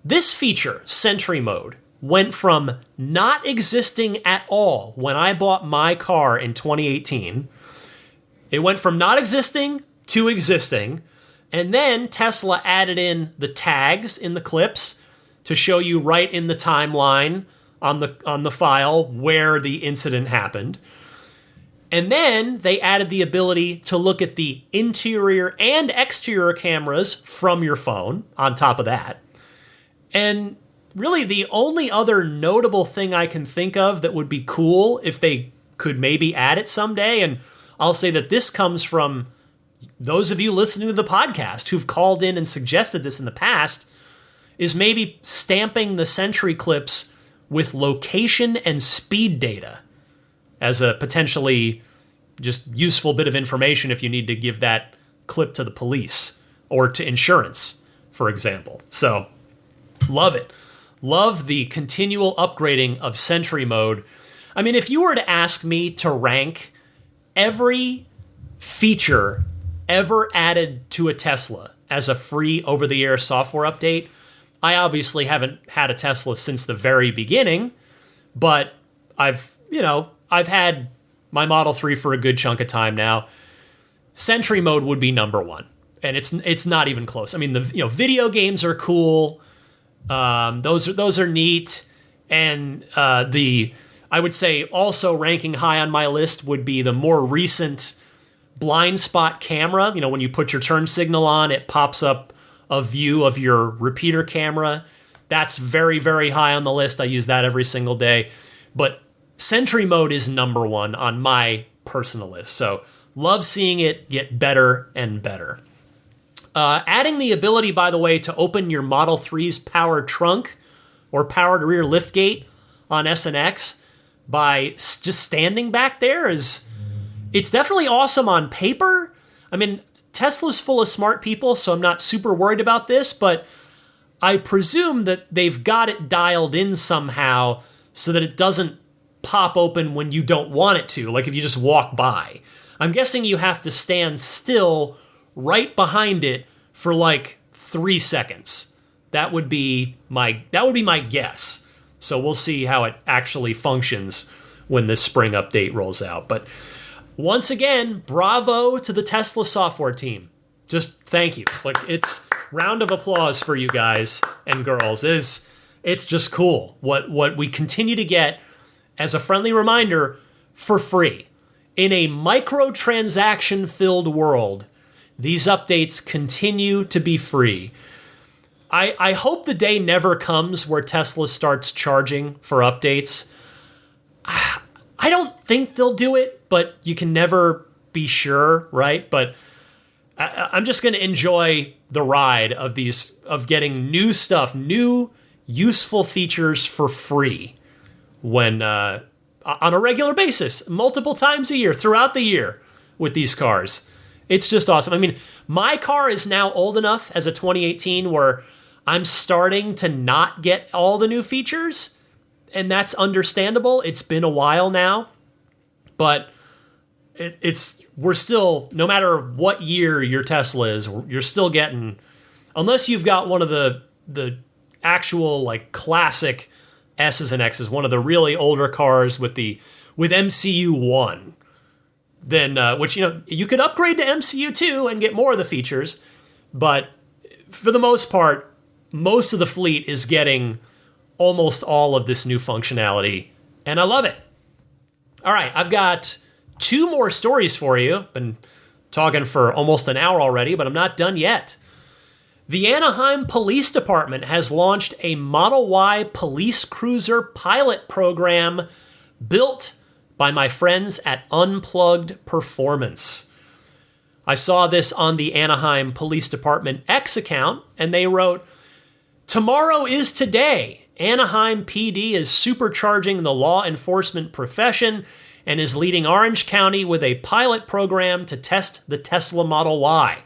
Speaker 1: this feature, Sentry Mode, went from not existing at all when I bought my car in 2018. It went from not existing to existing. And then Tesla added in the tags in the clips to show you right in the timeline on the file where the incident happened. And then they added the ability to look at the interior and exterior cameras from your phone on top of that. And really the only other notable thing I can think of that would be cool if they could maybe add it someday, and I'll say that this comes from those of you listening to the podcast who've called in and suggested this in the past, is maybe stamping the Sentry clips with location and speed data as a potentially just useful bit of information if you need to give that clip to the police or to insurance, for example. So, love it. Love the continual upgrading of Sentry Mode. I mean, if you were to ask me to rank every feature ever added to a Tesla as a free over-the-air software update, I obviously haven't had a Tesla since the very beginning, but I've had my Model 3 for a good chunk of time now. Sentry Mode would be number one, and it's not even close. I mean, the video games are cool. Those are neat, and I would say also ranking high on my list would be the more recent blind spot camera. When you put your turn signal on, it pops up a view of your repeater camera. That's very, very high on the list. I use that every single day. But Sentry Mode is number one on my personal list. So love seeing it get better and better. Adding the ability, by the way, to open your Model 3's powered trunk or powered rear liftgate on S and X by just standing back there it's definitely awesome on paper. I mean, Tesla's full of smart people, so I'm not super worried about this, but I presume that they've got it dialed in somehow so that it doesn't pop open when you don't want it to, like if you just walk by. I'm guessing you have to stand still right behind it for like 3 seconds. That would be my guess. So we'll see how it actually functions when this spring update rolls out. But once again, bravo to the Tesla software team. Just thank you. Like, it's round of applause for you guys and girls. It's just cool what we continue to get as a friendly reminder for free. In a microtransaction-filled world, these updates continue to be free. I hope the day never comes where Tesla starts charging for updates. I don't think they'll do it, but you can never be sure, right? But I'm just going to enjoy the ride of getting new stuff, new useful features for free when on a regular basis, multiple times a year, throughout the year with these cars. It's just awesome. I mean, my car is now old enough as a 2018 where I'm starting to not get all the new features, and that's understandable. It's been a while now, but we're still, no matter what year your Tesla is, you're still getting, unless you've got one of the actual like classic S's and X's, one of the really older cars with MCU 1, then which you could upgrade to MCU 2 and get more of the features, but for the most part, most of the fleet is getting almost all of this new functionality, and I love it. All right, I've got 2 more stories for you. Been talking for almost an hour already, but I'm not done yet. The Anaheim Police Department has launched a Model Y police cruiser pilot program built by my friends at Unplugged Performance. I saw this on the Anaheim Police Department X account, and they wrote, "Tomorrow is today. Anaheim PD is supercharging the law enforcement profession and is leading Orange County with a pilot program to test the Tesla Model Y.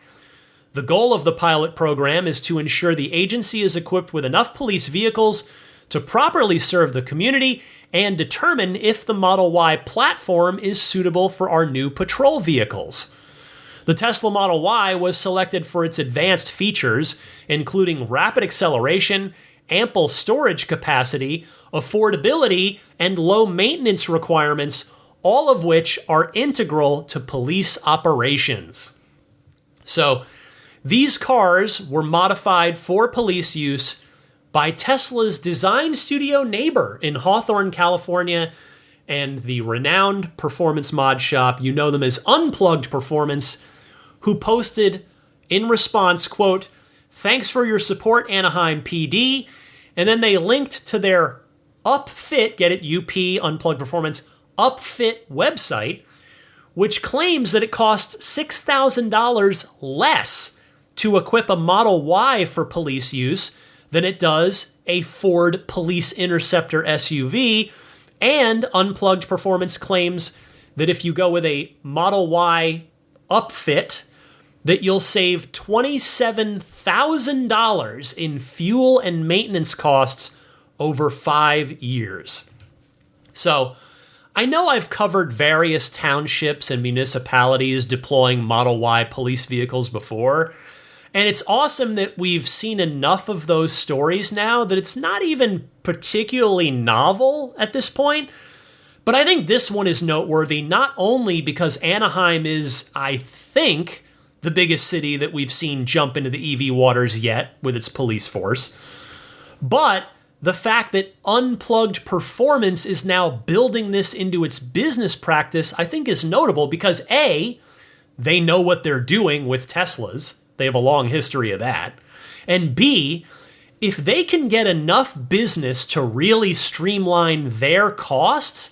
Speaker 1: The goal of the pilot program is to ensure the agency is equipped with enough police vehicles to properly serve the community and determine if the Model Y platform is suitable for our new patrol vehicles. The Tesla Model Y was selected for its advanced features, including rapid acceleration, ample storage capacity, affordability, and low maintenance requirements, all of which are integral to police operations." So these cars were modified for police use by Tesla's design studio neighbor in Hawthorne, California, and the renowned performance mod shop, you know them as Unplugged Performance, who posted in response, quote, "Thanks for your support, Anaheim PD." And then they linked to their Upfit, get it, UP, Unplugged Performance, Upfit website, which claims that it costs $6,000 less to equip a Model Y for police use than it does a Ford Police Interceptor SUV. And Unplugged Performance claims that if you go with a Model Y Upfit, that you'll save $27,000 in fuel and maintenance costs over 5 years. So I know I've covered various townships and municipalities deploying Model Y police vehicles before, and it's awesome that we've seen enough of those stories now that it's not even particularly novel at this point. But I think this one is noteworthy not only because Anaheim is, I think, the biggest city that we've seen jump into the EV waters yet with its police force, but the fact that Unplugged Performance is now building this into its business practice, I think is notable because A, they know what they're doing with Teslas. They have a long history of that. And B, if they can get enough business to really streamline their costs,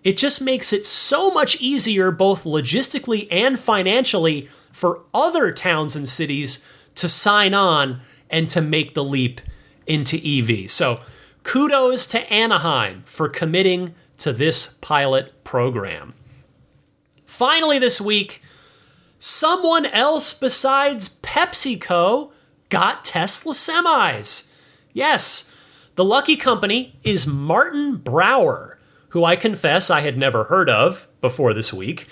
Speaker 1: it just makes it so much easier both logistically and financially for other towns and cities to sign on and to make the leap into EV. So kudos to Anaheim for committing to this pilot program. Finally this week, someone else besides PepsiCo got Tesla semis. Yes, the lucky company is Martin Brower, who I confess I had never heard of before this week.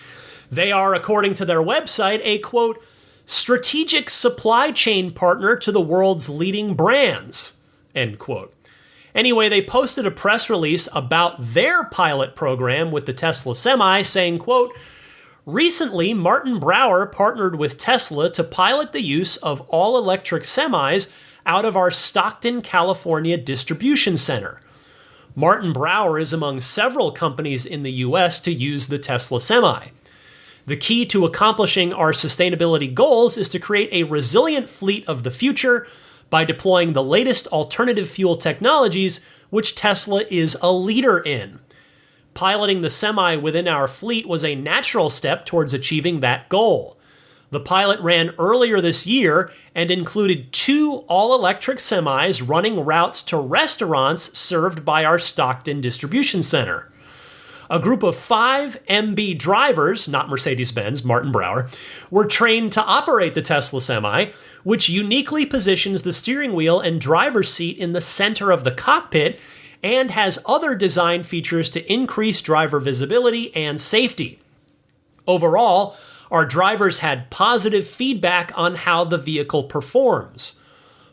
Speaker 1: They are, according to their website, a, quote, strategic supply chain partner to the world's leading brands, end quote. Anyway, they posted a press release about their pilot program with the Tesla Semi saying, quote, recently, Martin Brower partnered with Tesla to pilot the use of all-electric semis out of our Stockton, California distribution center. Martin Brower is among several companies in the US to use the Tesla Semi. The key to accomplishing our sustainability goals is to create a resilient fleet of the future by deploying the latest alternative fuel technologies, which Tesla is a leader in. Piloting the Semi within our fleet was a natural step towards achieving that goal. The pilot ran earlier this year and included 2 all-electric semis running routes to restaurants served by our Stockton distribution center. A group of 5 MB drivers, not Mercedes-Benz, Martin Brower, were trained to operate the Tesla Semi, which uniquely positions the steering wheel and driver's seat in the center of the cockpit and has other design features to increase driver visibility and safety. Overall, our drivers had positive feedback on how the vehicle performs.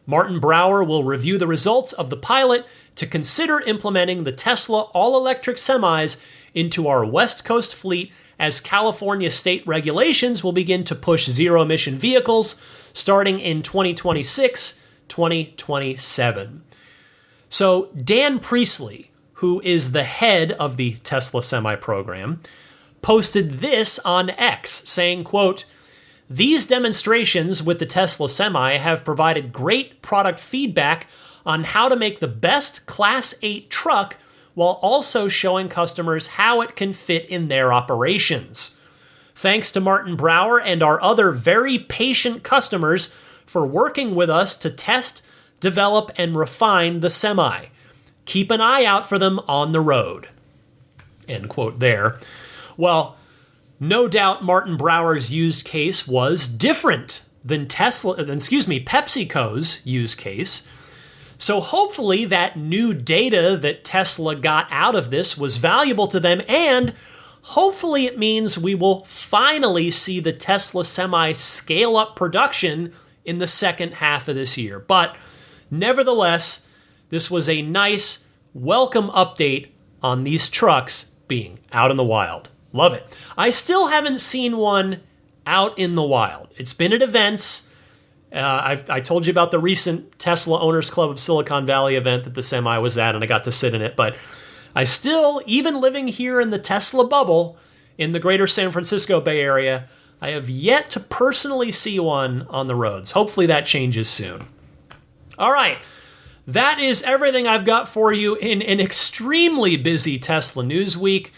Speaker 1: Martin Brower will review the results of the pilot to consider implementing the Tesla all-electric semis into our West Coast fleet as California state regulations will begin to push zero-emission vehicles starting in 2026-2027. So Dan Priestley, who is the head of the Tesla Semi program, posted this on X, saying, quote, "These demonstrations with the Tesla Semi have provided great product feedback on how to make the best Class 8 truck while also showing customers how it can fit in their operations. Thanks to Martin Brower and our other very patient customers for working with us to test, develop, and refine the Semi. Keep an eye out for them on the road." End quote there. Well, no doubt Martin Brower's use case was different than PepsiCo's use case. So hopefully that new data that Tesla got out of this was valuable to them, and hopefully it means we will finally see the Tesla Semi scale up production in the second half of this year. But nevertheless, this was a nice, welcome update on these trucks being out in the wild. Love it. I still haven't seen one out in the wild. It's been at events. I told you about the recent Tesla Owners Club of Silicon Valley event that the Semi was at, and I got to sit in it. But I still, even living here in the Tesla bubble in the greater San Francisco Bay Area, I have yet to personally see one on the roads. Hopefully that changes soon. All right. That is everything I've got for you in an extremely busy Tesla news week.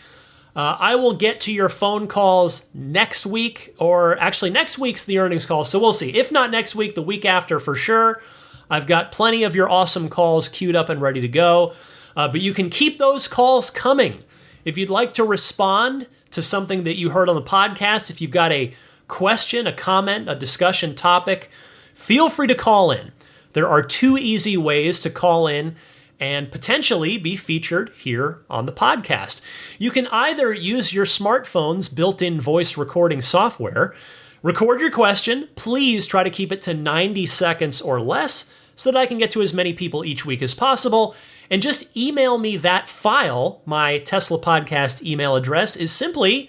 Speaker 1: I will get to your phone calls next week, or actually next week's the earnings call, so we'll see. If not next week, the week after for sure. I've got plenty of your awesome calls queued up and ready to go, but you can keep those calls coming. If you'd like to respond to something that you heard on the podcast, if you've got a question, a comment, a discussion topic, feel free to call in. There are 2 easy ways to call in and potentially be featured here on the podcast. You can either use your smartphone's built-in voice recording software, record your question, please try to keep it to 90 seconds or less so that I can get to as many people each week as possible, and just email me that file. My Tesla Podcast email address is simply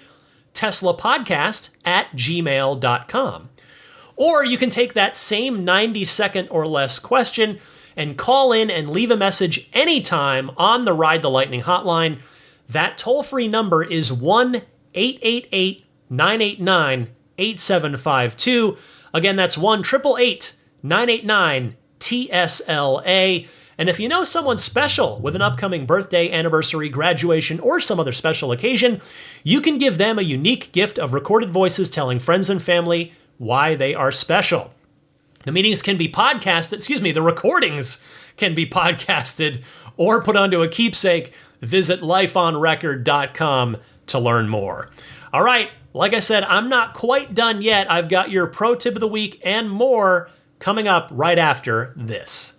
Speaker 1: teslapodcast@gmail.com. Or you can take that same 90-second or less question and call in and leave a message anytime on the Ride the Lightning hotline. That toll-free number is 1-888-989-8752. Again, that's 1-888-989-TSLA. And if you know someone special with an upcoming birthday, anniversary, graduation, or some other special occasion, you can give them a unique gift of recorded voices telling friends and family why they are special. The meetings can be podcasted, the recordings can be podcasted or put onto a keepsake. Visit lifeonrecord.com to learn more. All right, like I said, I'm not quite done yet. I've got your pro tip of the week and more coming up right after this.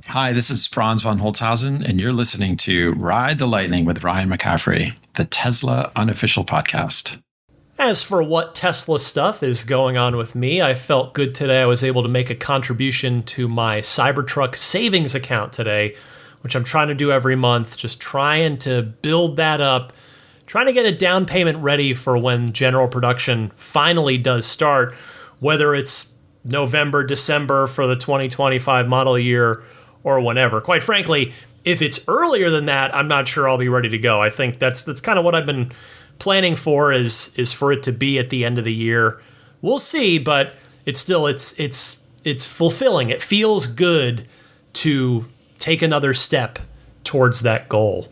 Speaker 2: Hi, this is Franz von Holzhausen, and you're listening to Ride the Lightning with Ryan McCaffrey, the Tesla unofficial podcast.
Speaker 1: As for what Tesla stuff is going on with me, I felt good today. I was able to make a contribution to my Cybertruck savings account today, which I'm trying to do every month, just trying to build that up, trying to get a down payment ready for when general production finally does start, whether it's November, December for the 2025 model year or whenever. Quite frankly, If it's earlier than that, I'm not sure I'll be ready to go. I think that's kind of what I've been planning for is for it to be at the end of the year. We'll see, but it's still it's fulfilling. It feels good to take another step towards that goal.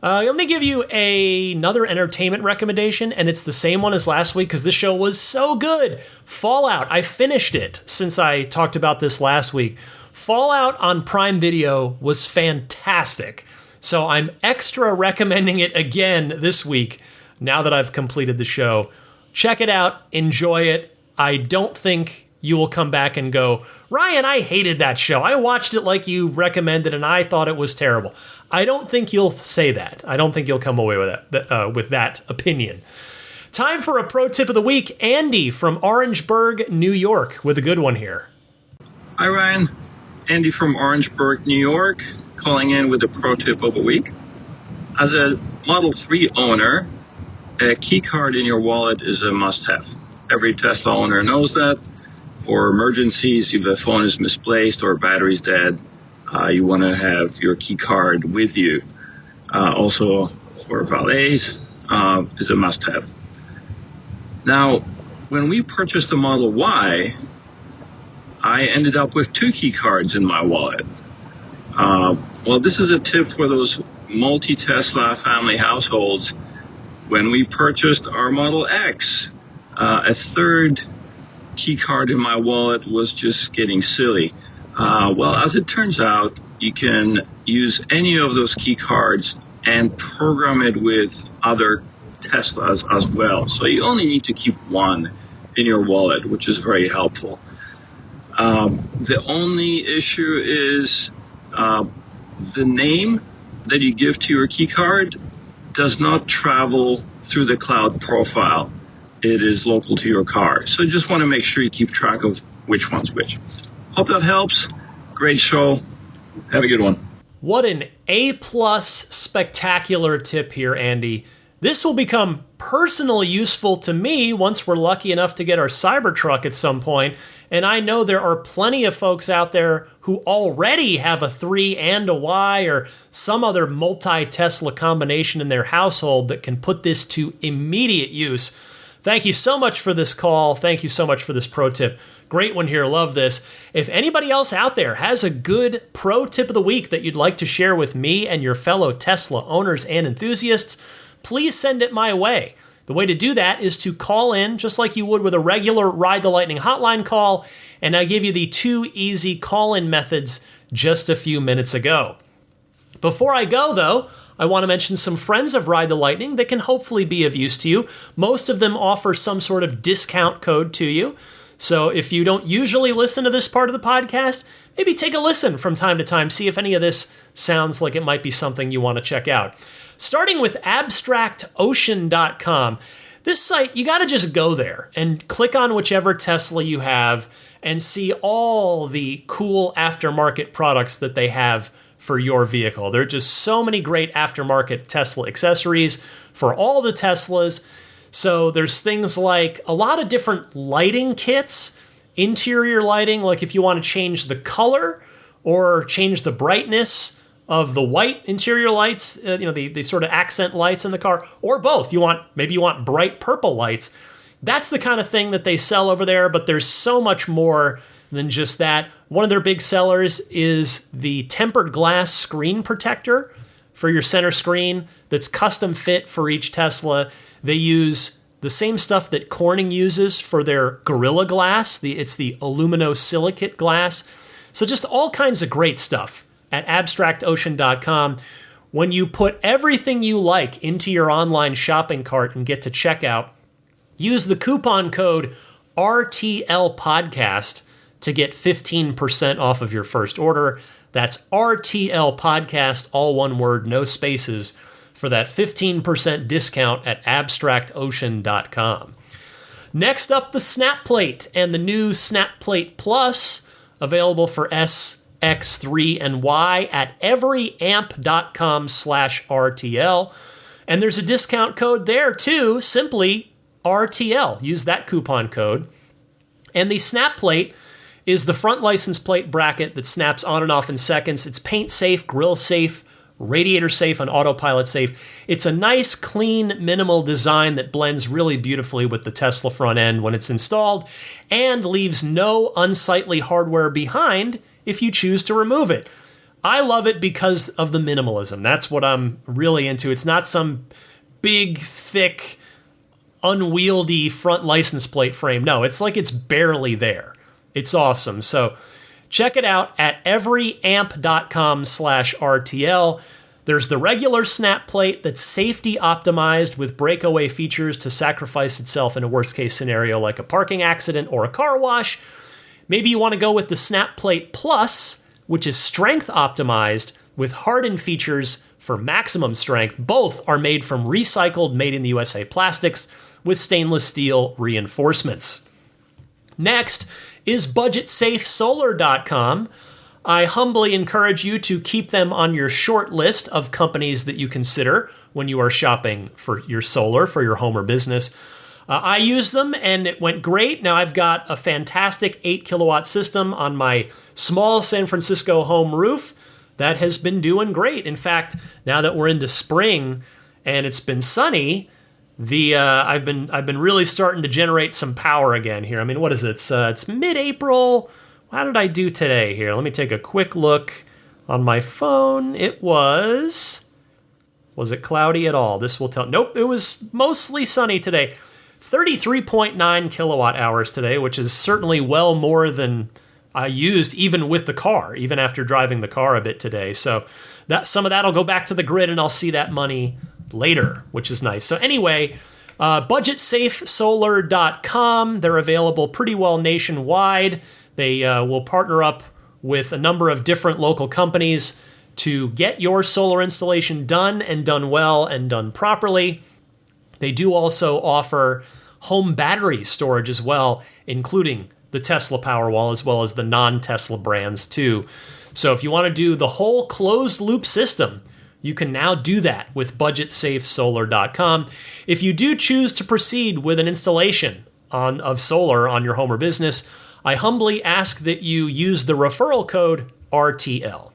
Speaker 1: Let me give you another entertainment recommendation, and it's the same one as last week because this show was so good. Fallout. I finished it since I talked about this last week. Fallout on Prime Video was fantastic. So I'm extra recommending it again this week now that I've completed the show. Check it out. Enjoy it. I don't think you will come back and go, Ryan, I hated that show. I watched it like you recommended and I thought it was terrible. I don't think you'll say that. I don't think you'll come away with that opinion. Time for a pro tip of the week. Andy from Orangeburg, New York, with a good one here.
Speaker 3: Hi, Ryan. Andy from Orangeburg, New York, calling in with a pro tip of the week. As a Model 3 owner, a key card in your wallet is a must-have. Every Tesla owner knows that. For emergencies, if the phone is misplaced or battery's dead, you want to have your key card with you. Also, for valets, is a must-have. Now, when we purchased the Model Y, I ended up with 2 key cards in my wallet. Well, this is a tip for those multi-Tesla family households. When we purchased our Model X, a third key card in my wallet was just getting silly. Well, as it turns out, you can use any of those key cards and program it with other Teslas as well. So you only need to keep one in your wallet, which is very helpful. The only issue is the name that you give to your key card does not travel through the cloud profile. It is local to your car. So you just want to make sure you keep track of which one's which. Hope that helps. Great show. Have a good one.
Speaker 1: What an A-plus spectacular tip here, Andy. This will become personally useful to me once we're lucky enough to get our Cybertruck at some point. And I know there are plenty of folks out there who already have a 3 and a Y or some other multi-Tesla combination in their household that can put this to immediate use. Thank you so much for this call. Thank you so much for this pro tip. Great one here. Love this. If anybody else out there has a good pro tip of the week that you'd like to share with me and your fellow Tesla owners and enthusiasts, please send it my way. The way to do that is to call in just like you would with a regular Ride the Lightning hotline call, and I gave you the 2 easy call-in methods just a few minutes ago. Before I go, though, I want to mention some friends of Ride the Lightning that can hopefully be of use to you. Most of them offer some sort of discount code to you. So if you don't usually listen to this part of the podcast, maybe take a listen from time to time, see if any of this sounds like it might be something you want to check out. Starting with abstractocean.com. This site, you got to just go there and click on whichever Tesla you have and see all the cool aftermarket products that they have for your vehicle. There are just so many great aftermarket Tesla accessories for all the Teslas. So there's things like a lot of different lighting kits, interior lighting, like if you want to change the color or change the brightness of the white interior lights, the sort of accent lights in the car, or both. Maybe you want bright purple lights. That's the kind of thing that they sell over there, but there's so much more than just that. One of their big sellers is the tempered glass screen protector for your center screen that's custom fit for each Tesla. They use the same stuff that Corning uses for their Gorilla Glass. It's the aluminosilicate glass. So just all kinds of great stuff at abstractocean.com. When you put everything you like into your online shopping cart and get to checkout, use the coupon code RTLPodcast to get 15% off of your first order. That's RTL Podcast, all one word, no spaces, for that 15% discount at abstractocean.com. Next up, the Snap Plate and the new Snap Plate Plus, available for S, X3, and Y at everyamp.com/RTL. And there's a discount code there too, simply RTL. Use that coupon code. And the Snap Plate is the front license plate bracket that snaps on and off in seconds. It's paint safe, grill safe, radiator safe, and autopilot safe. It's a nice, clean, minimal design that blends really beautifully with the Tesla front end when it's installed and leaves no unsightly hardware behind if you choose to remove it. I love it because of the minimalism. That's what I'm really into. It's not some big, thick, unwieldy front license plate frame. No, it's like it's barely there. It's awesome. So check it out at everyamp.com/RTL. There's the regular snap plate that's safety optimized with breakaway features to sacrifice itself in a worst case scenario like a parking accident or a car wash. Maybe you want to go with the snap plate plus, which is strength optimized with hardened features for maximum strength. Both are made from recycled, made in the USA plastics with stainless steel reinforcements. Next is budgetsafesolar.com. I humbly encourage you to keep them on your short list of companies that you consider when you are shopping for your solar, for your home or business. I use them and it went great. Now I've got a fantastic 8 kilowatt system on my small San Francisco home roof that has been doing great. In fact, now that we're into spring and it's been sunny, I've been really starting to generate some power again here. I mean, what is it? It's mid-April. How did I do today here? Let me take a quick look on my phone. Was it cloudy at all? This will tell. Nope, it was mostly sunny today. 33.9 kilowatt hours today, which is certainly well more than I used even with the car, even after driving the car a bit today. So that some of that will go back to the grid and I'll see that money later, which is nice. So anyway, budgetsafesolar.com. They're available pretty well nationwide. They will partner up with a number of different local companies to get your solar installation done and done well and done properly. They do also offer home battery storage as well, including the Tesla Powerwall as well as the non-Tesla brands too. So if you want to do the whole closed loop system, you can now do that with budgetsafesolar.com. If you do choose to proceed with an installation of solar on your home or business, I humbly ask that you use the referral code RTL.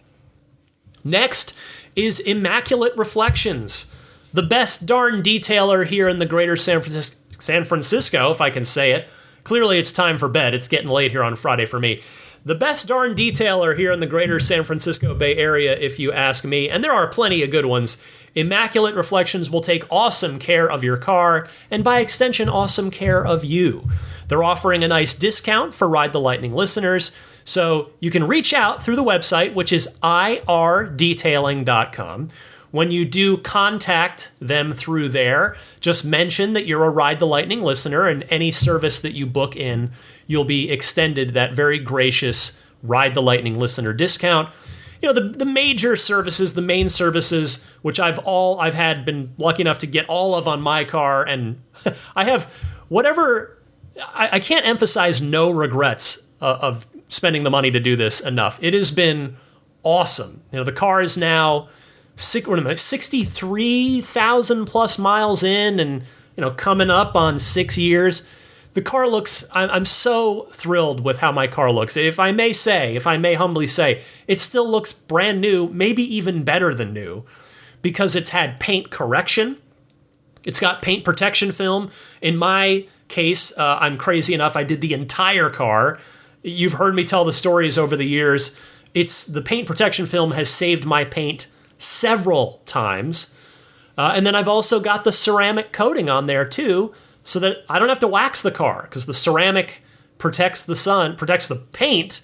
Speaker 1: Next is Immaculate Reflections, the best darn detailer here in the greater San Francisco, if I can say it. Clearly it's time for bed. It's getting late here on Friday for me. The best darn detailer here in the greater San Francisco Bay Area, if you ask me, and there are plenty of good ones. Immaculate Reflections will take awesome care of your car, and by extension, awesome care of you. They're offering a nice discount for Ride the Lightning listeners, so you can reach out through the website, which is irdetailing.com. When you do contact them through there, just mention that you're a Ride the Lightning listener, and any service that you book in, you'll be extended that very gracious Ride the Lightning listener discount. You know, the major services, the main services, which I've been lucky enough to get all of on my car, and I have whatever. I can't emphasize no regrets of spending the money to do this enough. It has been awesome. You know, the car is now 63,000 plus miles in, and coming up on 6 years. The car looks. I'm so thrilled with how my car looks. If I may humbly say, it still looks brand new, maybe even better than new, because it's had paint correction. It's got paint protection film. In my case, I'm crazy enough, I did the entire car. You've heard me tell the stories over the years. The paint protection film has saved my paint several times. And then I've also got the ceramic coating on there too, so that I don't have to wax the car, because the ceramic protects the paint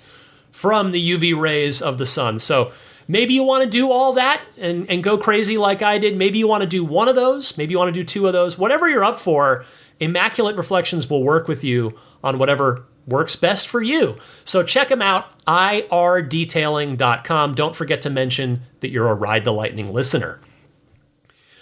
Speaker 1: from the UV rays of the sun. So maybe you want to do all that and go crazy like I did. Maybe you want to do one of those. Maybe you want to do two of those. Whatever you're up for, Immaculate Reflections will work with you on whatever works best for you. So check them out, irdetailing.com. Don't forget to mention that you're a Ride the Lightning listener.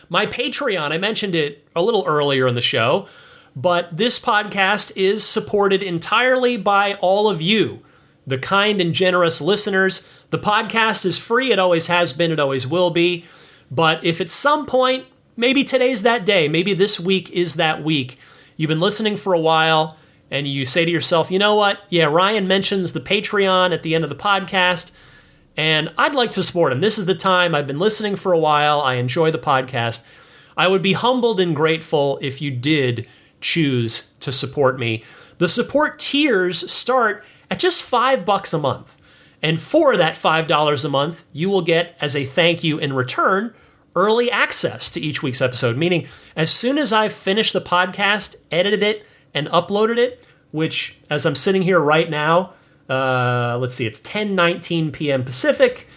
Speaker 1: My Patreon, I mentioned it a little earlier in the show, but this podcast is supported entirely by all of you, the kind and generous listeners. The podcast is free. It always has been. It always will be. But if at some point, maybe today's that day, maybe this week is that week, you've been listening for a while and you say to yourself, you know what? Yeah, Ryan mentions the Patreon at the end of the podcast, and I'd like to support him. This is the time. I've been listening for a while. I enjoy the podcast. I would be humbled and grateful if you did choose to support me. The support tiers start at just $5 a month. And for that $5 a month, you will get, as a thank you in return, early access to each week's episode. Meaning, as soon as I've finished the podcast, edited it, and uploaded it, which, as I'm sitting here right now, let's see, it's 10:19 p.m. Pacific.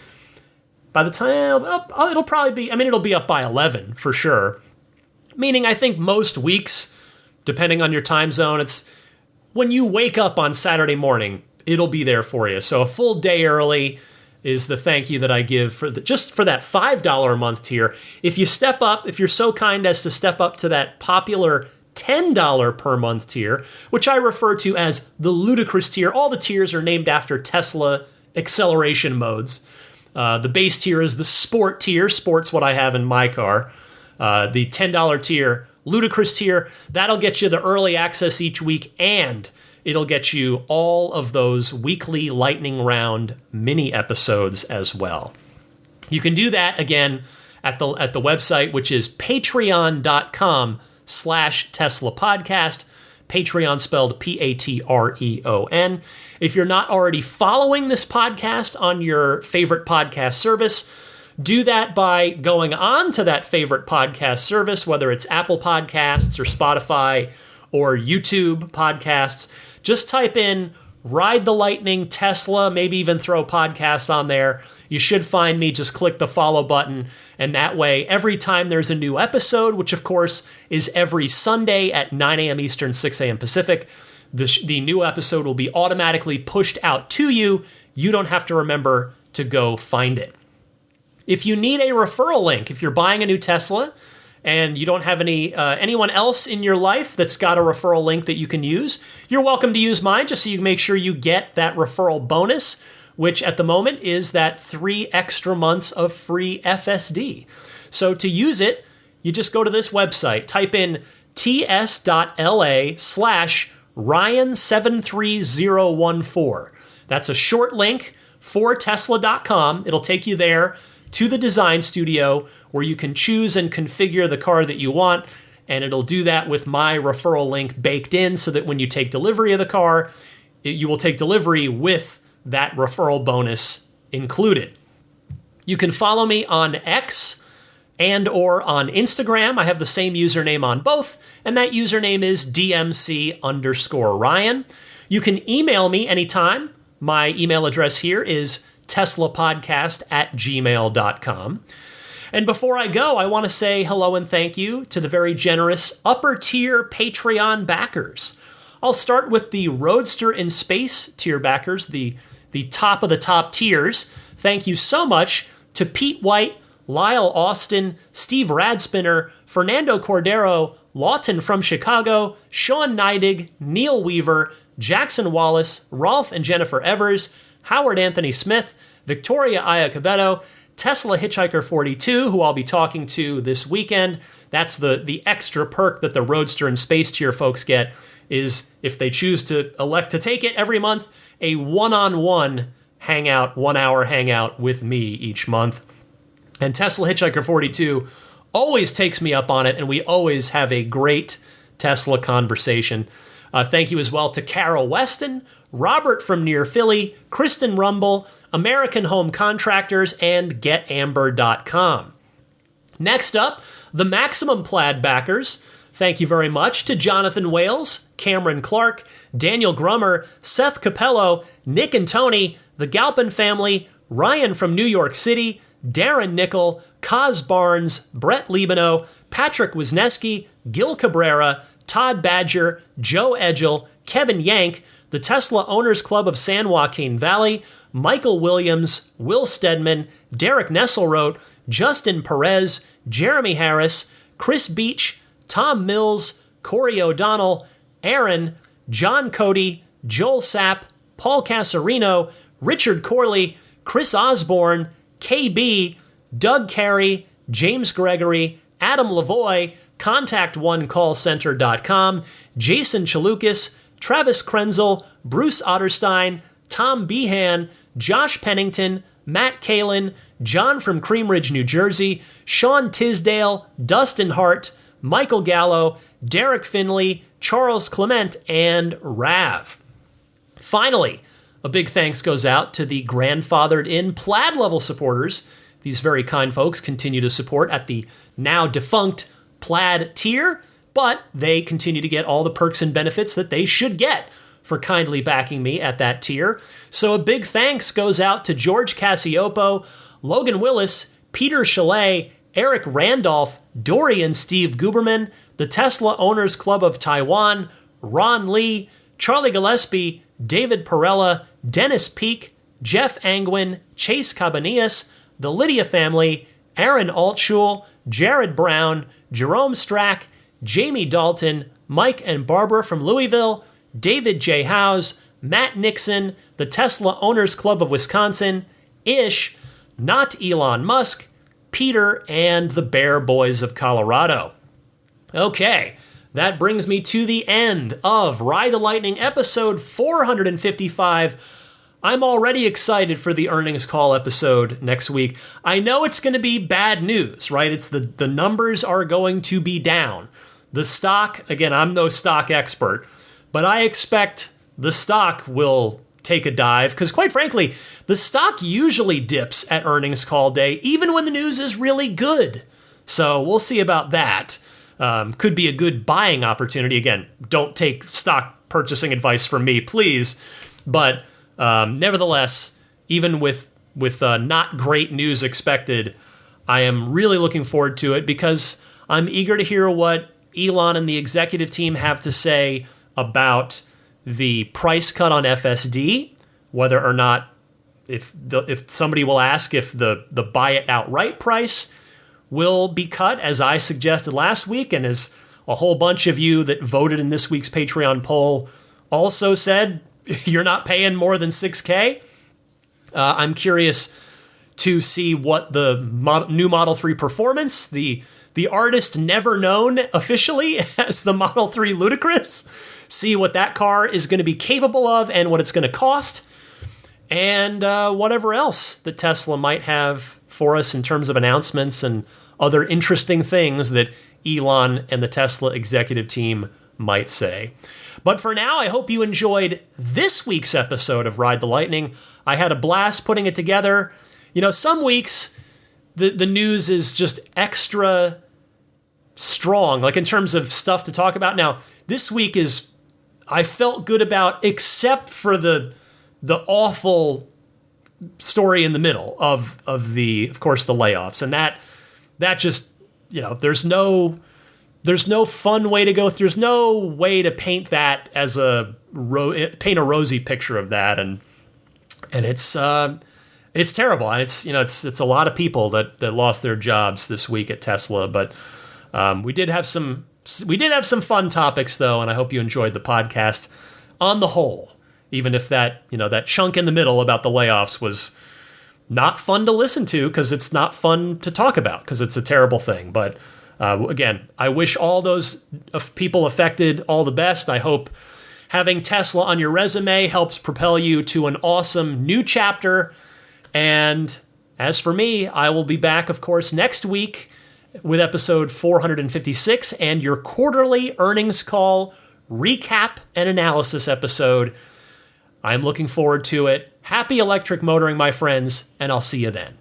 Speaker 1: By the time, it'll probably be, it'll be up by 11 for sure. Meaning, I think most weeks, depending on your time zone, it's when you wake up on Saturday morning, it'll be there for you. So a full day early is the thank you that I give for just for that $5 a month tier. If you step up, if you're so kind as to step up to that popular $10 per month tier, which I refer to as the Ludicrous tier. All the tiers are named after Tesla acceleration modes. The base tier is the Sport tier. Sport's what I have in my car. The $10 tier, Ludicrous tier, that'll get you the early access each week, and it'll get you all of those weekly lightning round mini episodes as well. You can do that again at the website, which is patreon.com/Tesla podcast. Patreon spelled Patreon. If you're not already following this podcast on your favorite podcast service, do that by going on to that favorite podcast service, whether it's Apple Podcasts or Spotify or YouTube podcasts. Just type in Ride the Lightning Tesla, maybe even throw podcasts on there. You should find me. Just click the follow button. And that way, every time there's a new episode, which of course is every Sunday at 9 a.m. Eastern, 6 a.m. Pacific, the new episode will be automatically pushed out to you. You don't have to remember to go find it. If you need a referral link, if you're buying a new Tesla and you don't have anyone else in your life that's got a referral link that you can use, you're welcome to use mine just so you make sure you get that referral bonus, which at the moment is that 3 extra months of free FSD. So to use it, you just go to this website, type in ts.la/Ryan73014. That's a short link for Tesla.com. It'll take you there to the design studio where you can choose and configure the car that you want, and it'll do that with my referral link baked in so that when you take delivery of the car, you will take delivery with that referral bonus included. You can follow me on X and or on Instagram. I have the same username on both, and that username is DMC_Ryan. You can email me anytime. My email address here is teslapodcast@gmail.com. And before I go, I want to say hello and thank you to the very generous upper tier Patreon backers. I'll start with the Roadster in Space tier backers, the top of the top tiers. Thank you so much to Pete White, Lyle Austin, Steve Radspinner, Fernando Cordero, Lawton from Chicago, Sean Neidig, Neil Weaver, Jackson Wallace, Rolf and Jennifer Evers, Howard Anthony Smith, Victoria Iacovetto, Tesla Hitchhiker 42, who I'll be talking to this weekend. That's the extra perk that the Roadster and Space tier folks get, is if they choose to elect to take it every month, a one-on-one hangout, 1 hour hangout with me each month. And Tesla Hitchhiker 42 always takes me up on it, and we always have a great Tesla conversation. Thank you as well to Carol Weston, Robert from near Philly, Kristen Rumble, American Home Contractors, and GetAmber.com. Next up, the Maximum Plaid backers. Thank you very much to Jonathan Wales, Cameron Clark, Daniel Grummer, Seth Capello, Nick and Tony, the Galpin family, Ryan from New York City, Darren Nickel, Kaz Barnes, Brett Libano, Patrick Wisniewski, Gil Cabrera, Todd Badger, Joe Edgel, Kevin Yank, the Tesla Owners Club of San Joaquin Valley, Michael Williams, Will Stedman, Derek Nesselrote, Justin Perez, Jeremy Harris, Chris Beach, Tom Mills, Corey O'Donnell, Aaron, John Cody, Joel Sapp, Paul Casarino, Richard Corley, Chris Osborne, KB, Doug Carey, James Gregory, Adam Lavoie, ContactOneCallCenter.com, Jason Chalukas, Travis Krenzel, Bruce Otterstein, Tom Behan, Josh Pennington, Matt Kalin, John from Cream Ridge, New Jersey, Sean Tisdale, Dustin Hart, Michael Gallo, Derek Finley, Charles Clement, and Rav. Finally, a big thanks goes out to the grandfathered in Plaid level supporters. These very kind folks continue to support at the now defunct Plaid tier, but they continue to get all the perks and benefits that they should get for kindly backing me at that tier. So a big thanks goes out to George Cassiopo, Logan Willis, Peter Chalet, Eric Randolph, Dorian Steve Guberman, the Tesla Owners Club of Taiwan, Ron Lee, Charlie Gillespie, David Perella, Dennis Peak, Jeff Angwin, Chase Cabanillas, the Lydia family, Aaron Altschul, Jared Brown, Jerome Strack, Jamie Dalton, Mike and Barbara from Louisville, David J. Howes, Matt Nixon, the Tesla Owners Club of Wisconsin, Ish, Not Elon Musk, Peter, and the Bear Boys of Colorado. Okay, that brings me to the end of Ride the Lightning episode 455. I'm already excited for the earnings call episode next week. I know it's going to be bad news, right? It's the numbers are going to be down. The stock, again, I'm no stock expert, but I expect the stock will take a dive because, quite frankly, the stock usually dips at earnings call day, even when the news is really good. So we'll see about that. Could be a good buying opportunity. Again, don't take stock purchasing advice from me, please. But nevertheless, even with not great news expected, I am really looking forward to it because I'm eager to hear what Elon and the executive team have to say about the price cut on FSD, whether or not if somebody will ask if the buy it outright price will be cut, as I suggested last week, and as a whole bunch of you that voted in this week's Patreon poll also said, you're not paying more than $6,000. I'm curious to see what the new Model 3 Performance, the artist never known officially as the Model 3 Ludicrous, see what that car is going to be capable of and what it's going to cost, and whatever else that Tesla might have for us in terms of announcements and other interesting things that Elon and the Tesla executive team might say. But for now, I hope you enjoyed this week's episode of Ride the Lightning. I had a blast putting it together. You know, some weeks the news is just extra strong, like in terms of stuff to talk about. Now, this week I felt good about, except for the awful story in the middle of course, the layoffs. And that just, you know, there's no fun way to go. There's no way to paint that as paint a rosy picture of that. And it's terrible. And it's a lot of people that lost their jobs this week at Tesla. But we did have some fun topics though. And I hope you enjoyed the podcast on the whole, even if that chunk in the middle about the layoffs was not fun to listen to, because it's not fun to talk about, because it's a terrible thing. But again, I wish all those people affected all the best. I hope having Tesla on your resume helps propel you to an awesome new chapter. And as for me, I will be back, of course, next week with episode 456 and your quarterly earnings call recap and analysis episode. I'm looking forward to it. Happy electric motoring, my friends, and I'll see you then.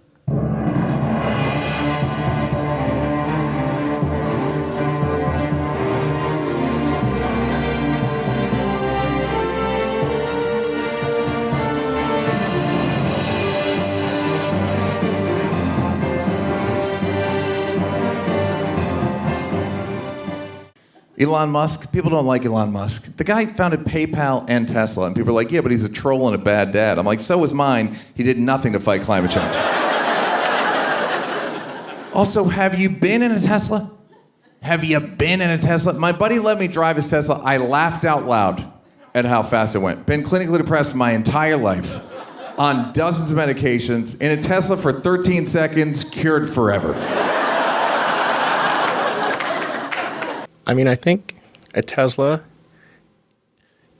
Speaker 4: Elon Musk, people don't like Elon Musk. The guy founded PayPal and Tesla, and people are like, yeah, but he's a troll and a bad dad. I'm like, so was mine. He did nothing to fight climate change. Also, have you been in a Tesla? Have you been in a Tesla? My buddy let me drive his Tesla. I laughed out loud at how fast it went. Been clinically depressed my entire life, on dozens of medications, in a Tesla for 13 seconds, cured forever.
Speaker 5: I mean, I think a Tesla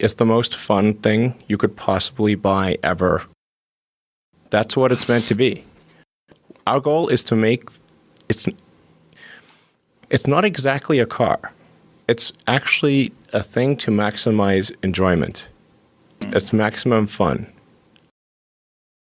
Speaker 5: is the most fun thing you could possibly buy ever. That's what it's meant to be. Our goal is to make it's not exactly a car. It's actually a thing to maximize enjoyment. It's maximum fun.